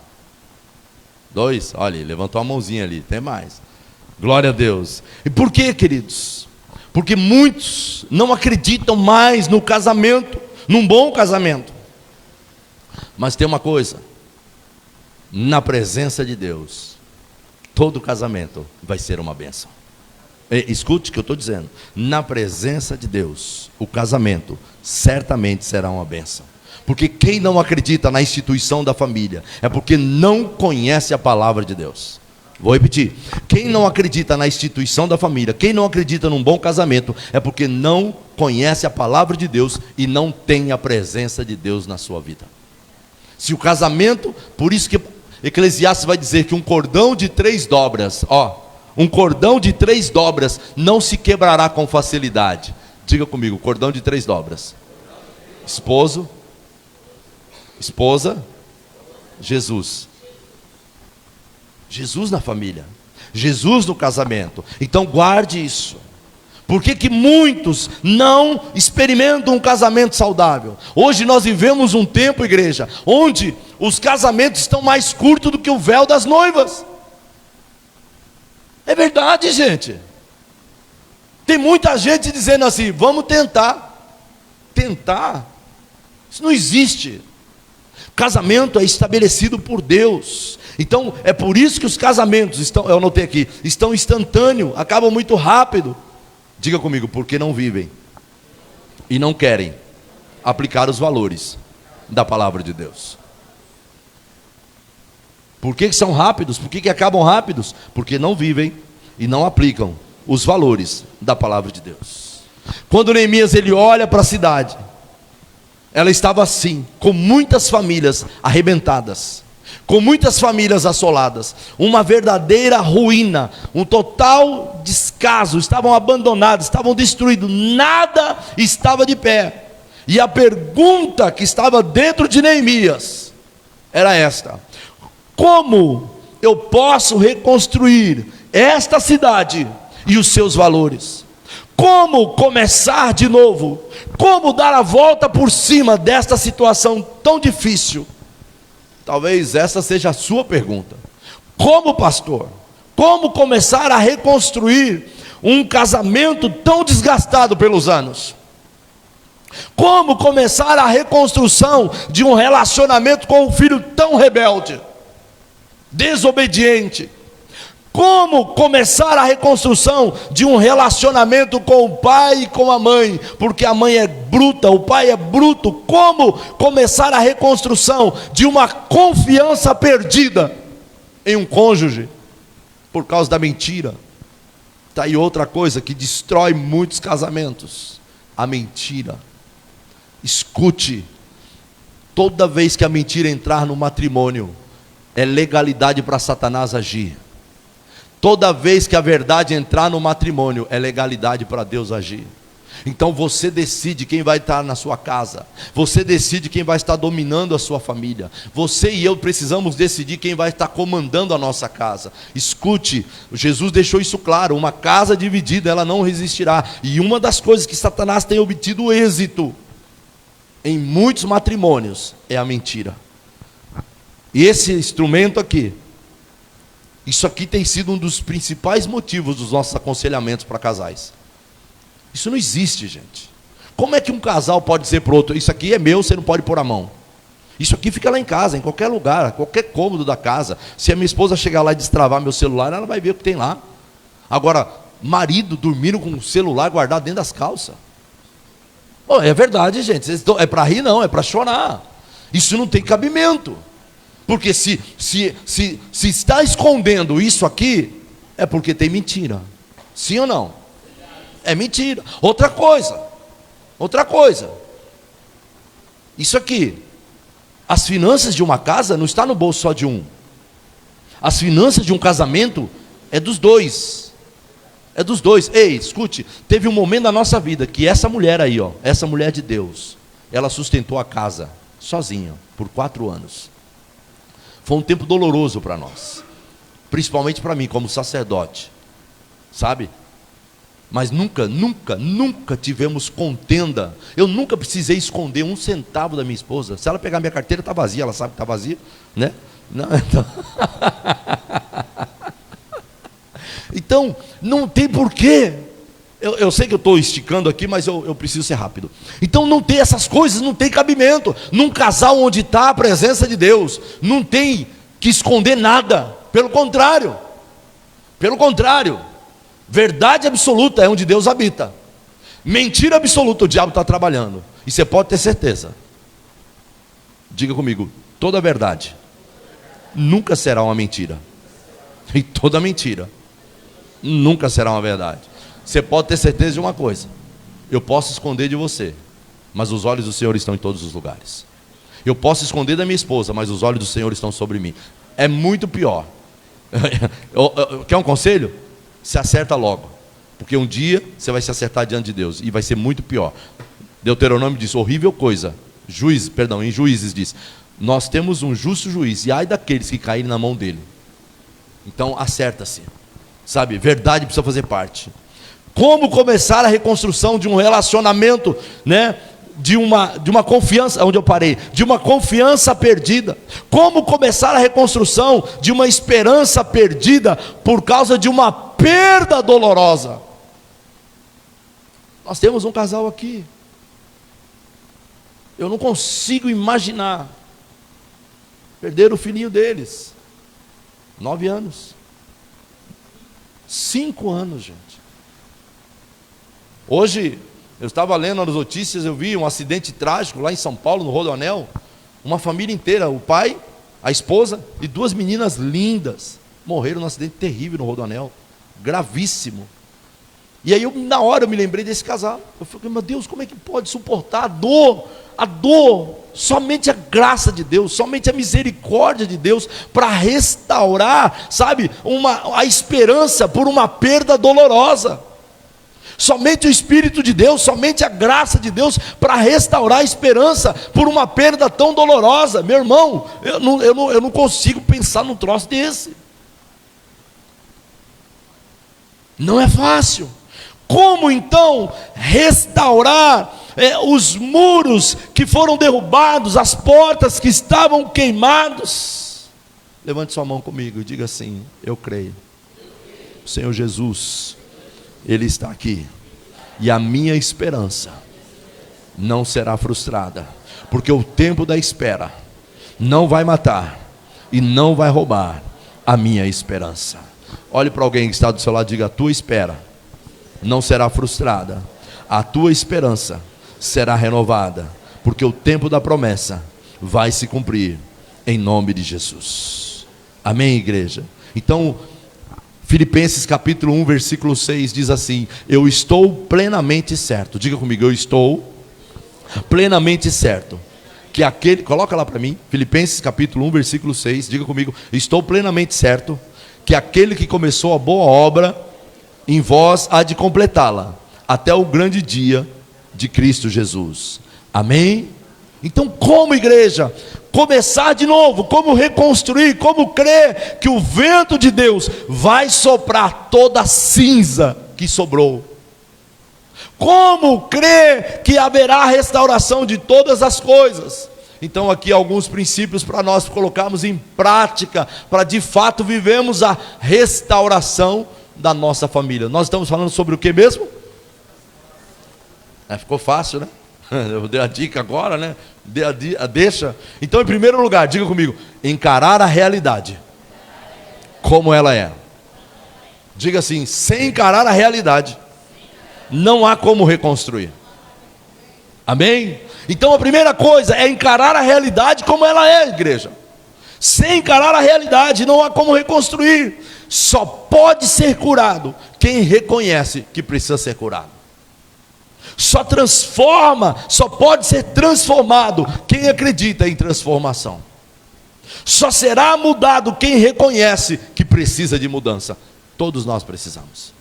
2? Olha, levantou a mãozinha ali, tem mais. Glória a Deus. E por quê, queridos? Porque muitos não acreditam mais no casamento, num bom casamento. Mas tem uma coisa: na presença de Deus, todo casamento vai ser uma bênção. Escute o que eu estou dizendo. Na presença de Deus, o casamento certamente será uma bênção. Porque quem não acredita na instituição da família é porque não conhece a palavra de Deus. Vou repetir: quem não acredita na instituição da família, quem não acredita num bom casamento, é porque não conhece a palavra de Deus e não tem a presença de Deus na sua vida. Se o casamento, por isso que Eclesiastes vai dizer que um cordão de 3 dobras, um cordão de 3 dobras não se quebrará com facilidade. Diga comigo, cordão de 3 dobras. Esposo, esposa, Jesus. Jesus na família, Jesus no casamento. Então guarde isso. Por que que muitos não experimentam um casamento saudável? Hoje nós vivemos um tempo, igreja, onde os casamentos estão mais curtos do que o véu das noivas. É verdade, gente. Tem muita gente dizendo assim, vamos tentar. Tentar? Isso não existe. Casamento é estabelecido por Deus. Então é por isso que os casamentos estão, eu anotei aqui, estão instantâneos, acabam muito rápido. Diga comigo, porque não vivem e não querem aplicar os valores da palavra de Deus. Por que são rápidos? Por que acabam rápidos? Porque não vivem e não aplicam os valores da palavra de Deus. Quando Neemias ele olha para a cidade, ela estava assim, com muitas famílias arrebentadas, com muitas famílias assoladas, uma verdadeira ruína, um total descaso, estavam abandonados, estavam destruídos, nada estava de pé. E a pergunta que estava dentro de Neemias era esta: como eu posso reconstruir esta cidade e os seus valores? Como começar de novo? Como dar a volta por cima desta situação tão difícil? Talvez essa seja a sua pergunta. Como pastor? Como começar a reconstruir um casamento tão desgastado pelos anos? Como começar a reconstrução de um relacionamento com um filho tão rebelde, desobediente? Como começar a reconstrução de um relacionamento com o pai e com a mãe, porque a mãe é bruta, o pai é bruto? Como começar a reconstrução de uma confiança perdida em um cônjuge por causa da mentira? Está aí outra coisa que destrói muitos casamentos: a mentira. Escute, toda vez que a mentira entrar no matrimônio, é legalidade para Satanás agir. Toda vez que a verdade entrar no matrimônio, é legalidade para Deus agir. Então você decide quem vai estar na sua casa, você decide quem vai estar dominando a sua família. Você e eu precisamos decidir quem vai estar comandando a nossa casa. Escute, Jesus deixou isso claro: uma casa dividida, ela não resistirá. E uma das coisas que Satanás tem obtido êxito em muitos matrimônios é a mentira. E esse instrumento aqui, isso aqui tem sido um dos principais motivos dos nossos aconselhamentos para casais. Isso não existe, gente. Como é que um casal pode dizer para o outro: isso aqui é meu, você não pode pôr a mão? Isso aqui fica lá em casa, em qualquer lugar, qualquer cômodo da casa. Se a minha esposa chegar lá e destravar meu celular, ela vai ver o que tem lá. Agora, marido dormindo com o celular guardado dentro das calças. É verdade, gente. É para rir não, é para chorar. Isso não tem cabimento. Porque se está escondendo isso aqui, é porque tem mentira. Sim ou não? É mentira. Outra coisa. Isso aqui, as finanças de uma casa não está no bolso só de um. As finanças de um casamento é dos dois. É dos dois. Ei, escute, teve um momento da nossa vida que essa mulher aí, essa mulher de Deus, ela sustentou a casa sozinha por 4 anos. Foi um tempo doloroso para nós, principalmente para mim como sacerdote, sabe? Mas nunca tivemos contenda. Eu nunca precisei esconder 1 centavo da minha esposa. Se ela pegar minha carteira, está vazia, ela sabe que está vazia, né? Não, então, não tem porquê. Eu sei que eu estou esticando aqui, mas eu preciso ser rápido. Então não tem essas coisas, não tem cabimento. Num casal onde está a presença de Deus, não tem que esconder nada. Pelo contrário, verdade absoluta é onde Deus habita. Mentira absoluta, o diabo está trabalhando. E você pode ter certeza. Diga comigo, toda verdade nunca será uma mentira. E toda mentira nunca será uma verdade. Você pode ter certeza de uma coisa: eu posso esconder de você, mas os olhos do Senhor estão em todos os lugares. Eu posso esconder da minha esposa, mas os olhos do Senhor estão sobre mim. é muito pior. Quer um conselho? Se acerta logo, porque um dia você vai se acertar diante de Deus e vai ser muito pior. Deuteronômio diz, horrível coisa. Em Juízes diz, nós temos um justo juiz, e ai daqueles que caírem na mão dele. Então acerta-se, sabe, verdade precisa fazer parte. Como começar a reconstrução de um relacionamento, né? De uma confiança, onde eu parei, de uma confiança perdida. Como começar a reconstrução de uma esperança perdida por causa de uma perda dolorosa. Nós temos um casal aqui, eu não consigo imaginar, perderam o filhinho deles, 9 anos, 5 anos, gente. Hoje, eu estava lendo nas notícias, eu vi um acidente trágico lá em São Paulo, no Rodoanel, uma família inteira, o pai, a esposa e 2 meninas lindas, morreram num acidente terrível no Rodoanel, gravíssimo. E aí, na hora, eu me lembrei desse casal. Eu falei, meu Deus, como é que pode suportar a dor? A dor, somente a graça de Deus, somente a misericórdia de Deus, para restaurar, sabe, a esperança por uma perda dolorosa. Somente o Espírito de Deus, somente a graça de Deus, para restaurar a esperança por uma perda tão dolorosa. Meu irmão, eu não consigo pensar num troço desse. Não é fácil. Como então restaurar os muros que foram derrubados, as portas que estavam queimadas? Levante sua mão comigo e diga assim: eu creio, o Senhor Jesus, Ele está aqui, e a minha esperança não será frustrada, porque o tempo da espera não vai matar e não vai roubar a minha esperança. Olhe para alguém que está do seu lado e diga: a tua espera não será frustrada, a tua esperança será renovada, porque o tempo da promessa vai se cumprir, em nome de Jesus. Amém, igreja? Então, Filipenses capítulo 1, versículo 6 diz assim: eu estou plenamente certo, diga comigo, eu estou plenamente certo, que aquele, coloca lá para mim, Filipenses capítulo 1, versículo 6, diga comigo, estou plenamente certo, que aquele que começou a boa obra em vós há de completá-la, até o grande dia de Cristo Jesus. Amém? Então, como igreja, começar de novo, como reconstruir, como crer que o vento de Deus vai soprar toda a cinza que sobrou? Como crer que haverá restauração de todas as coisas? Então aqui alguns princípios para nós colocarmos em prática, para de fato vivermos a restauração da nossa família. Nós estamos falando sobre o que mesmo? Ficou fácil, né? Eu dei a dica agora, né? Dei a deixa. Então, em primeiro lugar, diga comigo: encarar a realidade como ela é. Diga assim: sem encarar a realidade, não há como reconstruir. Amém? Então a primeira coisa é encarar a realidade como ela é, igreja. Sem encarar a realidade, não há como reconstruir. Só pode ser curado quem reconhece que precisa ser curado. Só pode ser transformado quem acredita em transformação. Só será mudado quem reconhece que precisa de mudança. Todos nós precisamos.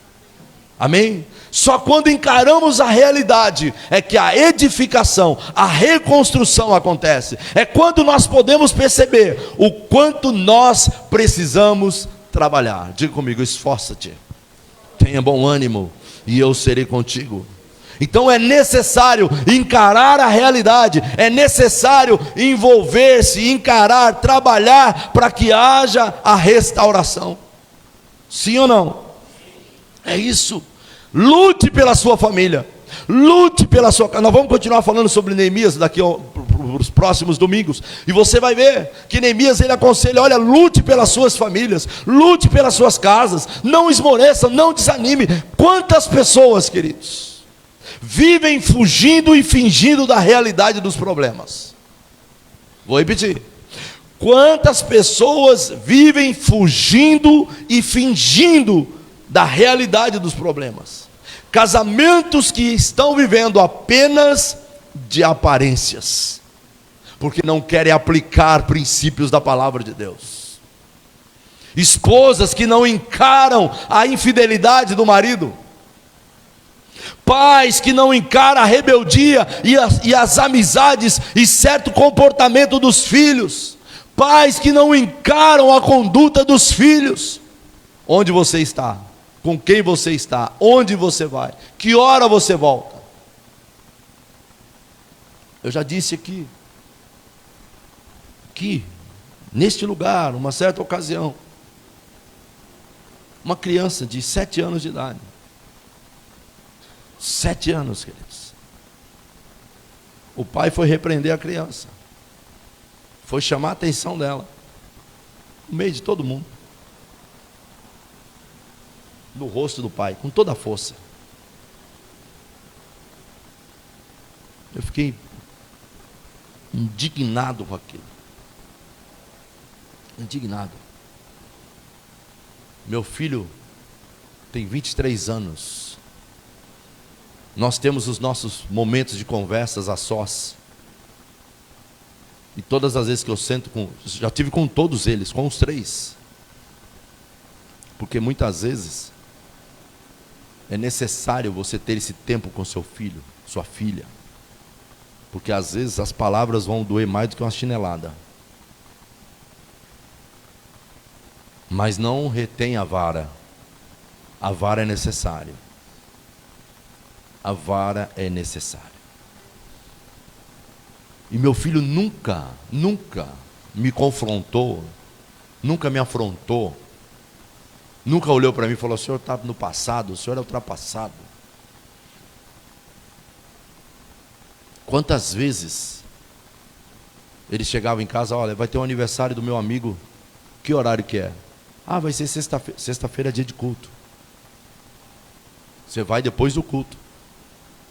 Amém? Só quando encaramos a realidade é que a edificação, a reconstrução acontece. É quando nós podemos perceber o quanto nós precisamos trabalhar. Diga comigo: esforça-te, tenha bom ânimo, e eu serei contigo. Então é necessário encarar a realidade, é necessário envolver-se, encarar, trabalhar para que haja a restauração. Sim ou não? É isso. Lute pela sua família, lute pela sua casa. Nós vamos continuar falando sobre Neemias daqui os próximos domingos, e você vai ver que Neemias, ele aconselha: olha, lute pelas suas famílias, lute pelas suas casas, não esmoreça, não desanime. Quantas pessoas, queridos, vivem fugindo e fingindo da realidade dos problemas? Vou repetir: quantas pessoas vivem fugindo e fingindo da realidade dos problemas? Casamentos que estão vivendo apenas de aparências, porque não querem aplicar princípios da palavra de Deus. esposas que não encaram a infidelidade do marido, pais que não encaram a rebeldia e as amizades e certo comportamento dos filhos, pais que não encaram a conduta dos filhos. Onde você está? Com quem você está? Onde você vai? Que hora você volta? Eu já disse aqui, neste lugar, uma certa ocasião, uma criança de 7 anos de idade, 7 anos, queridos, o pai foi repreender a criança, foi chamar a atenção dela, no meio de todo mundo, no rosto do pai, com toda a força. Eu fiquei indignado com aquilo. Indignado. Meu filho tem 23 anos. Nós temos os nossos momentos de conversas a sós. E todas as vezes que eu sento já tive com todos eles, com os 3. Porque muitas vezes é necessário você ter esse tempo com seu filho, sua filha. Porque às vezes as palavras vão doer mais do que uma chinelada. Mas não retém a vara. A vara é necessária. A vara é necessária. E meu filho nunca me confrontou, nunca me afrontou, nunca olhou para mim e falou: o senhor está no passado, o senhor é ultrapassado. Quantas vezes ele chegava em casa: olha, vai ter um aniversário do meu amigo, que horário que é? Ah, vai ser sexta-feira, dia de culto. Você vai depois do culto,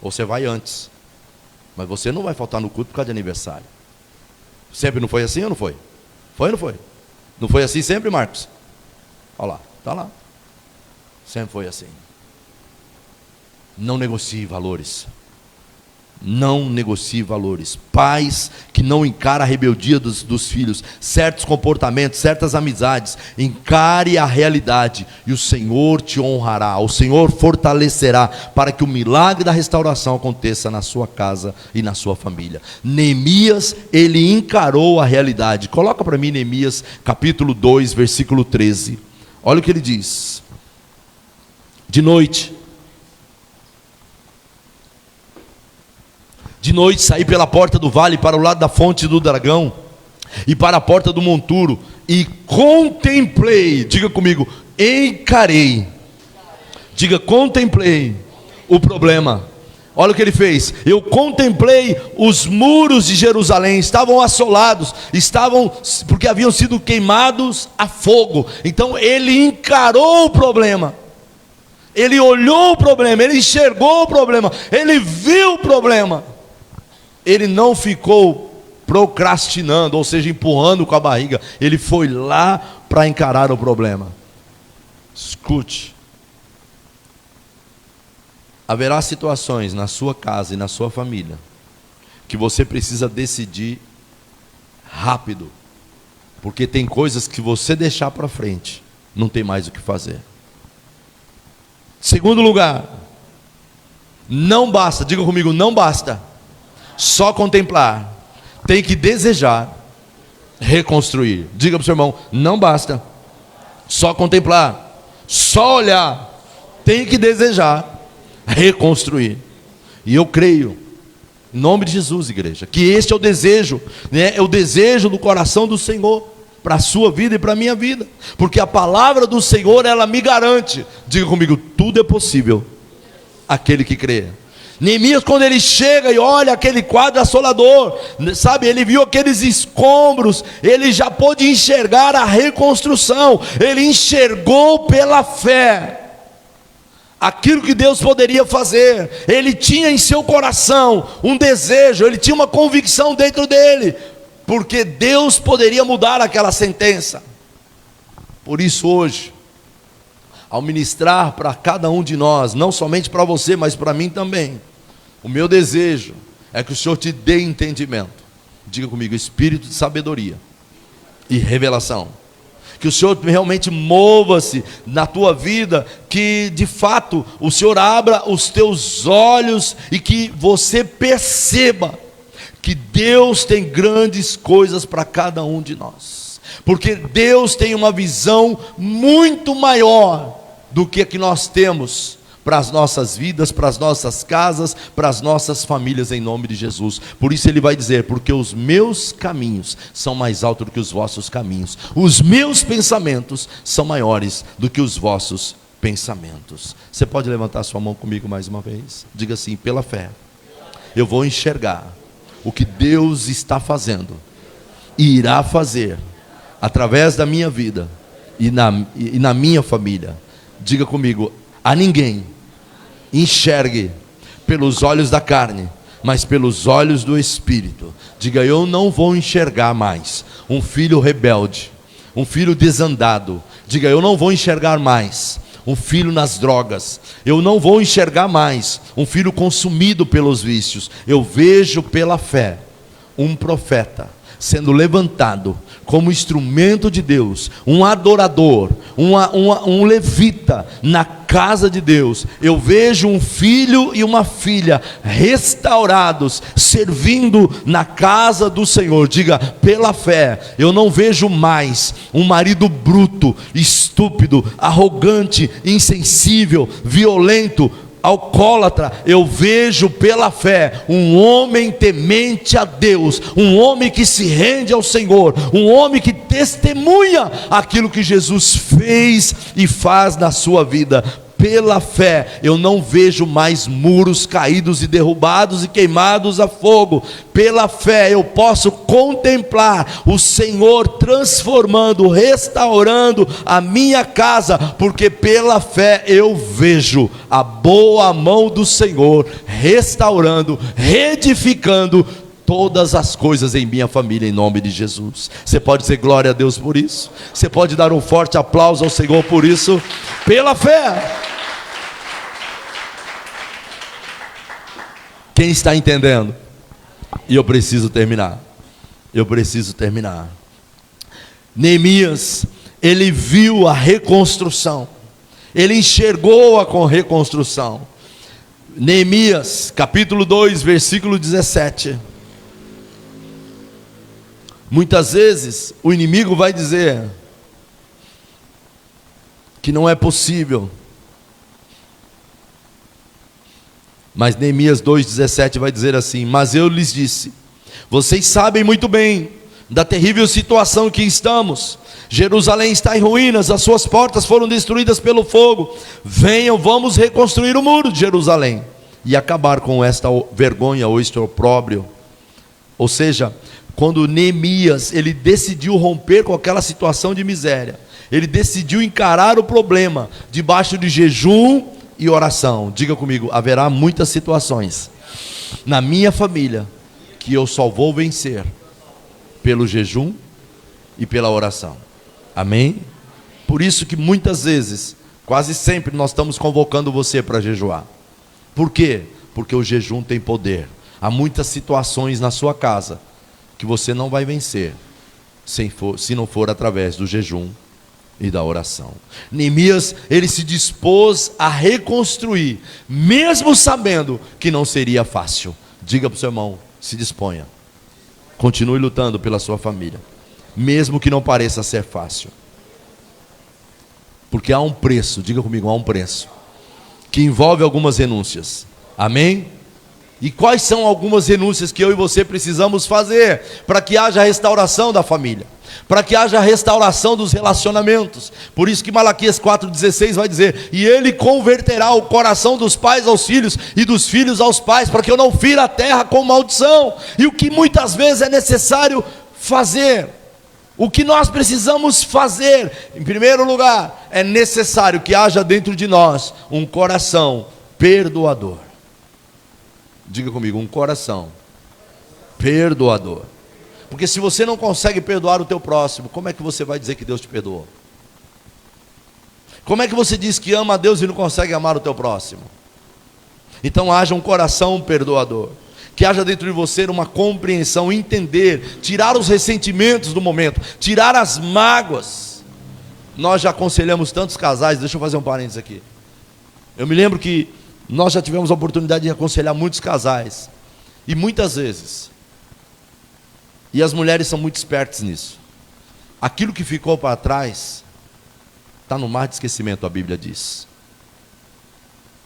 ou você vai antes, mas você não vai faltar no culto por causa de aniversário. Sempre não foi assim ou não foi? Foi ou não foi? Não foi assim sempre, Marcos? Olha lá, está lá. Sempre foi assim. Não negocie valores. Não negocie valores. Pais que não encaram a rebeldia dos filhos, certos comportamentos, certas amizades. Encare a realidade e o Senhor te honrará, o Senhor fortalecerá para que o milagre da restauração aconteça na sua casa e na sua família. Neemias, ele encarou a realidade. Coloca para mim Neemias capítulo 2, versículo 13. Olha o que ele diz: de noite saí pela porta do vale para o lado da fonte do dragão e para a porta do monturo e contemplei, diga comigo, encarei, diga contemplei o problema. Olha o que ele fez: eu contemplei os muros de Jerusalém, estavam assolados, porque haviam sido queimados a fogo. Então ele encarou o problema. Ele olhou o problema, ele enxergou o problema, ele viu o problema. Ele não ficou procrastinando, ou seja, empurrando com a barriga. Ele foi lá para encarar o problema. Escute. Haverá situações na sua casa e na sua família que você precisa decidir rápido, porque tem coisas que você deixar para frente, não tem mais o que fazer. Segundo lugar, não basta, diga comigo, não basta só contemplar, tem que desejar reconstruir. Diga para o seu irmão: não basta só contemplar, só olhar, tem que desejar reconstruir. E eu creio, em nome de Jesus, igreja, que este é o desejo, né? É o desejo do coração do Senhor para a sua vida e para a minha vida, porque a palavra do Senhor, ela me garante, diga comigo, tudo é possível aquele que crê. Neemias, quando ele chega e olha aquele quadro assolador, sabe, ele viu aqueles escombros, ele já pôde enxergar a reconstrução, ele enxergou pela fé aquilo que Deus poderia fazer. Ele tinha em seu coração um desejo, ele tinha uma convicção dentro dele, porque Deus poderia mudar aquela sentença. Por isso hoje, ao ministrar para cada um de nós, não somente para você, mas para mim também, o meu desejo é que o Senhor te dê entendimento. Diga comigo, espírito de sabedoria e revelação. Que o Senhor realmente mova-se na tua vida, que de fato o Senhor abra os teus olhos e que você perceba que Deus tem grandes coisas para cada um de nós, porque Deus tem uma visão muito maior do que a que nós temos para as nossas vidas, para as nossas casas, para as nossas famílias, em nome de Jesus. Por isso ele vai dizer: porque os meus caminhos são mais altos do que os vossos caminhos, os meus pensamentos são maiores do que os vossos pensamentos. Você pode levantar sua mão comigo mais uma vez? Diga assim: pela fé eu vou enxergar o que Deus está fazendo e irá fazer através da minha vida e na minha família. Diga comigo: a ninguém enxergue pelos olhos da carne, mas pelos olhos do Espírito. Diga: eu não vou enxergar mais um filho rebelde, um filho desandado. Diga: eu não vou enxergar mais um filho nas drogas. Eu não vou enxergar mais um filho consumido pelos vícios. Eu vejo pela fé um profeta sendo levantado como instrumento de Deus, um adorador, um levita na casa de Deus. Eu vejo um filho e uma filha restaurados, servindo na casa do Senhor. Diga: pela fé eu não vejo mais um marido bruto, estúpido, arrogante, insensível, violento, alcoólatra. Eu vejo pela fé um homem temente a Deus, um homem que se rende ao Senhor, um homem que testemunha aquilo que Jesus fez e faz na sua vida. Pela fé eu não vejo mais muros caídos e derrubados e queimados a fogo. Pela fé eu posso contemplar o Senhor transformando, restaurando a minha casa, porque pela fé eu vejo a boa mão do Senhor restaurando, reedificando todas as coisas em minha família, em nome de Jesus. Você pode dizer glória a Deus por isso? Você pode dar um forte aplauso ao Senhor por isso? Pela fé. Quem está entendendo? E eu preciso terminar. Neemias, ele viu a reconstrução, ele enxergou a reconstrução. Neemias, capítulo 2, versículo 17. Muitas vezes o inimigo vai dizer que não é possível, mas Neemias 2,17 vai dizer assim: mas eu lhes disse, vocês sabem muito bem da terrível situação em que estamos. Jerusalém está em ruínas, as suas portas foram destruídas pelo fogo. Venham, vamos reconstruir o muro de Jerusalém e acabar com esta vergonha ou este opróbrio. Ou seja, quando Neemias, ele decidiu romper com aquela situação de miséria, ele decidiu encarar o problema debaixo de jejum e oração. Diga comigo: haverá muitas situações na minha família que eu só vou vencer pelo jejum e pela oração. Amém? Por isso que muitas vezes, quase sempre, nós estamos convocando você para jejuar. Por quê? Porque o jejum tem poder. Há muitas situações na sua casa que você não vai vencer se não for através do jejum e da oração. Neemias, ele se dispôs a reconstruir, mesmo sabendo que não seria fácil. Diga para o seu irmão: se disponha, continue lutando pela sua família, mesmo que não pareça ser fácil, porque há um preço. Diga comigo: há um preço que envolve algumas renúncias. Amém? E quais são algumas renúncias que eu e você precisamos fazer para que haja restauração da família, para que haja restauração dos relacionamentos? Por isso que Malaquias 4,16 vai dizer: e ele converterá o coração dos pais aos filhos e dos filhos aos pais, para que eu não fira a terra com maldição. E o que muitas vezes é necessário fazer, o que nós precisamos fazer, em primeiro lugar, é necessário que haja dentro de nós um coração perdoador. Diga comigo: um coração perdoador. Porque se você não consegue perdoar o teu próximo, como é que você vai dizer que Deus te perdoou? Como é que você diz que ama a Deus e não consegue amar o teu próximo? Então haja um coração perdoador, que haja dentro de você uma compreensão, entender, tirar os ressentimentos do momento, tirar as mágoas. nós já aconselhamos tantos casais. Deixa eu fazer um parênteses aqui. Eu me lembro que nós já tivemos a oportunidade de aconselhar muitos casais. E muitas vezes, e as mulheres são muito espertas nisso, aquilo que ficou para trás está no mar de esquecimento, a Bíblia diz.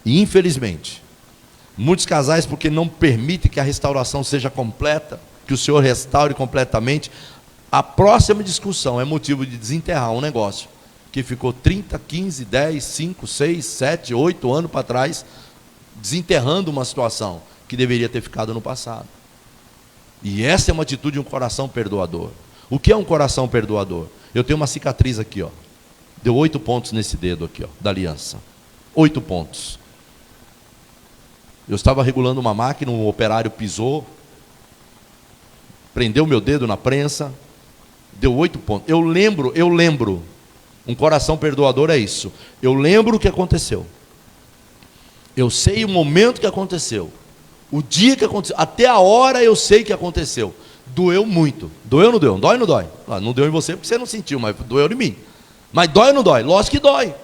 E infelizmente, muitos casais, porque não permitem que a restauração seja completa, que o Senhor restaure completamente, a próxima discussão é motivo de desenterrar um negócio que ficou 30, 15, 10, 5, 6, 7, 8 anos para trás, desenterrando uma situação que deveria ter ficado no passado. E essa é uma atitude de um coração perdoador. O que é um coração perdoador? Eu tenho uma cicatriz aqui, ó. Deu 8 pontos nesse dedo aqui, ó, da aliança. 8 pontos. Eu estava regulando uma máquina, um operário pisou, prendeu meu dedo na prensa, deu 8 pontos. Eu lembro. Um coração perdoador é isso. Eu lembro o que aconteceu. Eu sei o momento que aconteceu. O dia que aconteceu. Até a hora eu sei que aconteceu. Doeu muito. Doeu ou não deu? Dói ou não dói? Não deu em você porque você não sentiu, mas doeu em mim. Mas dói ou não dói? Lógico que dói.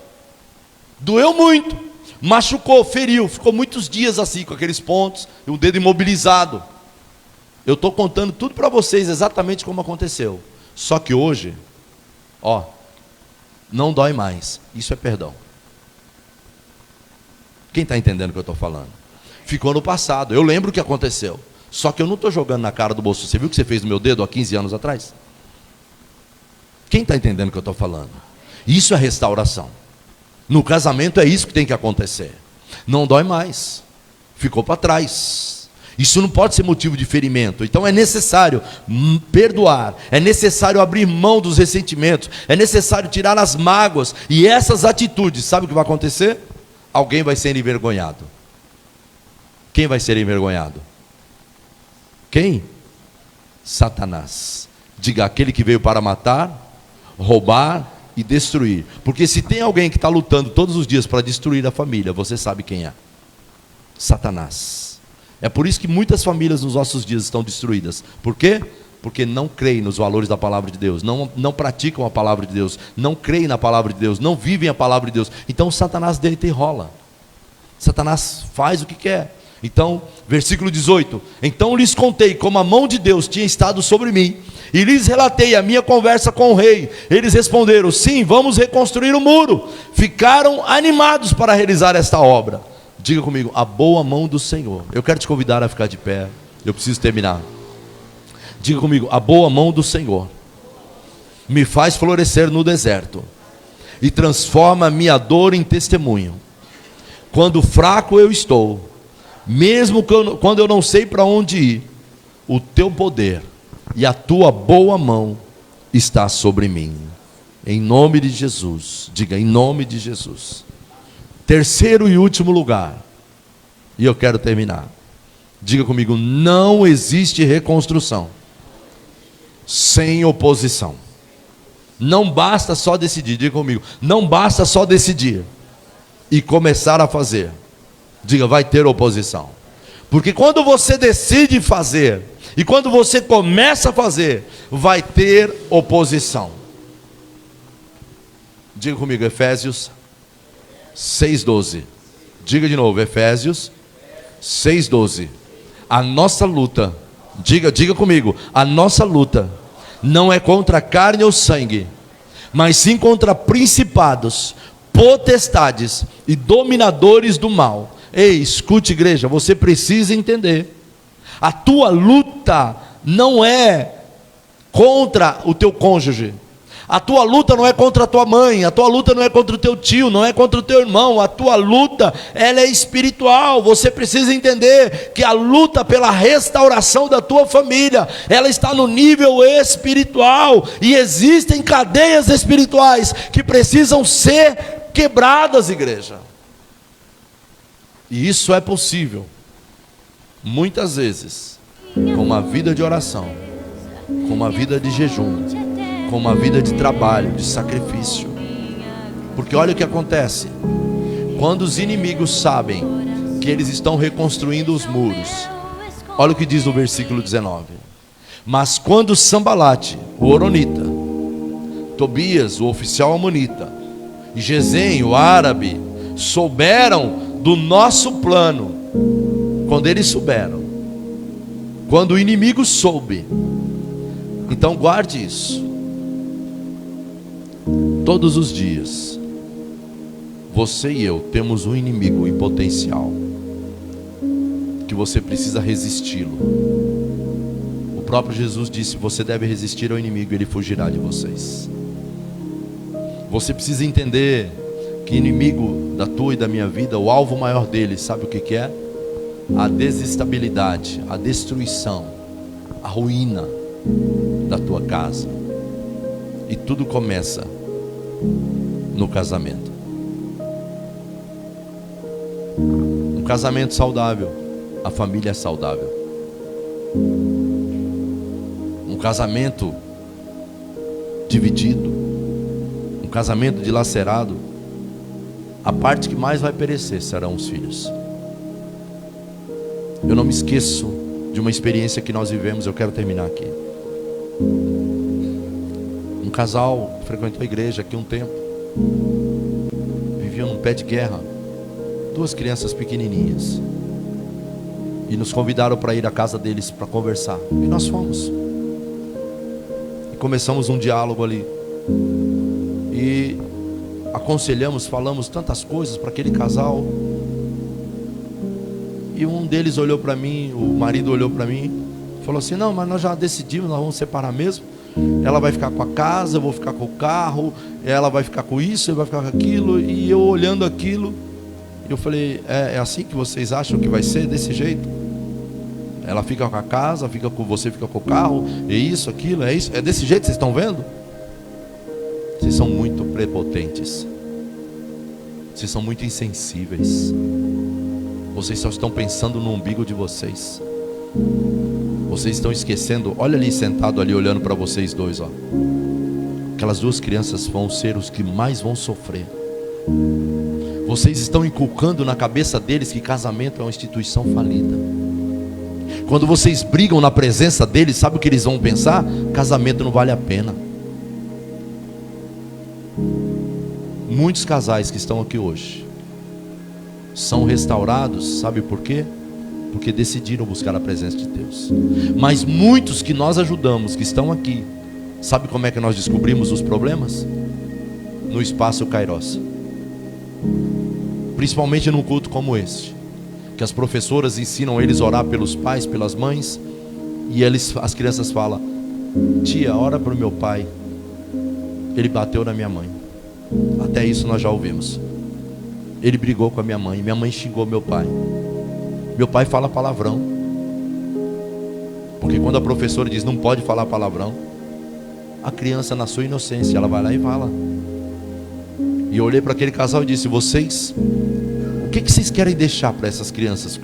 Doeu muito. Machucou, feriu. Ficou muitos dias assim, com aqueles pontos. E o dedo imobilizado. Eu estou contando tudo para vocês exatamente como aconteceu. Só que hoje, ó, não dói mais. Isso é perdão. Quem está entendendo o que eu estou falando? Ficou no passado. Eu lembro o que aconteceu. Só que eu não estou jogando na cara do bolso. Você viu o que você fez no meu dedo há 15 anos atrás? Quem está entendendo o que eu estou falando? Isso é restauração. No casamento é isso que tem que acontecer. Não dói mais. Ficou para trás. Isso não pode ser motivo de ferimento. Então é necessário perdoar, é necessário abrir mão dos ressentimentos, é necessário tirar as mágoas. E essas atitudes, sabe o que vai acontecer? Alguém vai ser envergonhado. Quem vai ser envergonhado? Quem? Satanás. Diga: aquele que veio para matar, roubar e destruir. Porque se tem alguém que está lutando todos os dias para destruir a família, você sabe quem é? Satanás. É por isso que muitas famílias nos nossos dias estão destruídas. Por quê? Porque não creem nos valores da palavra de Deus, não praticam a palavra de Deus, não creem na palavra de Deus, não vivem a palavra de Deus. Então Satanás deita e rola. Satanás faz o que quer. Então, versículo 18: então lhes contei como a mão de Deus tinha estado sobre mim, e lhes relatei a minha conversa com o rei. Eles responderam: sim, vamos reconstruir o muro. Ficaram animados para realizar esta obra. Diga comigo: a boa mão do Senhor. Eu quero te convidar a ficar de pé. Eu preciso terminar. Diga comigo: a boa mão do Senhor me faz florescer no deserto e transforma a minha dor em testemunho. Quando fraco eu estou, mesmo quando eu não sei para onde ir, o teu poder e a tua boa mão está sobre mim. Em nome de Jesus. Diga: em nome de Jesus. Terceiro e último lugar, e eu quero terminar. Diga comigo: não existe reconstrução sem oposição. Não basta só decidir. Diga comigo: não basta só decidir e começar a fazer. Diga: vai ter oposição. Porque quando você decide fazer e quando você começa a fazer, vai ter oposição. Diga comigo: Efésios 6:12. Diga de novo: Efésios 6:12. A nossa luta, diga comigo, a nossa luta não é contra a carne ou sangue, mas sim contra principados, potestades e dominadores do mal. Ei, escute, igreja, você precisa entender. A tua luta não é contra o teu cônjuge. A tua luta não é contra a tua mãe, a tua luta não é contra o teu tio, não é contra o teu irmão. A tua luta, ela é espiritual. Você precisa entender que a luta pela restauração da tua família, ela está no nível espiritual. E existem cadeias espirituais que precisam ser quebradas, igreja. E isso é possível, muitas vezes, com uma vida de oração, com uma vida de jejum, com uma vida de trabalho, de sacrifício. Porque olha o que acontece: quando os inimigos sabem que eles estão reconstruindo os muros, olha o que diz no versículo 19: mas quando Sambalate, o horonita, Tobias, o oficial amonita, e Gesem, o árabe, souberam do nosso plano. Quando eles souberam, quando o inimigo soube, então guarde isso. Todos os dias, você e eu temos um inimigo em potencial, que você precisa resisti-lo. O próprio Jesus disse: você deve resistir ao inimigo e ele fugirá de vocês. Você precisa entender que inimigo da tua e da minha vida, o alvo maior dele, sabe o que é? A desestabilidade, a destruição, a ruína da tua casa. E tudo começa no casamento. Um casamento saudável, a família é saudável. Um casamento dividido, um casamento dilacerado, a parte que mais vai perecer serão os filhos. Eu não me esqueço de uma experiência que nós vivemos. Eu quero terminar aqui. Um casal frequentou a igreja aqui um tempo, viviam num pé de guerra, 2 crianças pequenininhas, e nos convidaram para ir à casa deles para conversar, e nós fomos, e começamos um diálogo ali, e aconselhamos, falamos tantas coisas para aquele casal. E um deles olhou para mim, o marido olhou para mim, falou assim: não, mas nós já decidimos, nós vamos separar mesmo. Ela vai ficar com a casa, eu vou ficar com o carro, ela vai ficar com isso, ele vai ficar com aquilo. E eu olhando aquilo, eu falei: é assim que vocês acham que vai ser? Desse jeito? Ela fica com a casa, fica com você, fica com o carro, é isso, aquilo, é isso, é desse jeito que vocês estão vendo? Vocês são muito prepotentes, vocês são muito insensíveis. Vocês só estão pensando no umbigo de vocês. Vocês estão esquecendo. Olha ali, sentado ali, olhando para vocês dois, ó. Aquelas 2 crianças vão ser os que mais vão sofrer. Vocês estão inculcando na cabeça deles que casamento é uma instituição falida. Quando vocês brigam na presença deles, sabe o que eles vão pensar? Casamento não vale a pena. Muitos casais que estão aqui hoje são restaurados, sabe por quê? Porque decidiram buscar a presença de Deus. Mas muitos que nós ajudamos, que estão aqui, sabe como é que nós descobrimos os problemas? No espaço Kairos. Principalmente num culto como este, que as professoras ensinam eles a orar pelos pais, pelas mães, e as crianças falam: tia, ora para o meu pai, ele bateu na minha mãe. Até isso nós já ouvimos. Ele brigou com a minha mãe xingou meu pai. Meu pai fala palavrão, porque quando a professora diz não pode falar palavrão, a criança, na sua inocência, ela vai lá e fala. E eu olhei para aquele casal e disse: vocês, o que vocês querem deixar para essas crianças?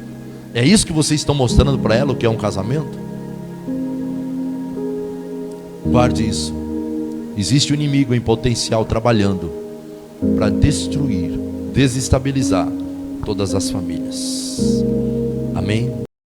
É isso que vocês estão mostrando para ela, o que é um casamento? Guarde isso. Existe um inimigo em potencial trabalhando para destruir, desestabilizar todas as famílias. Amém?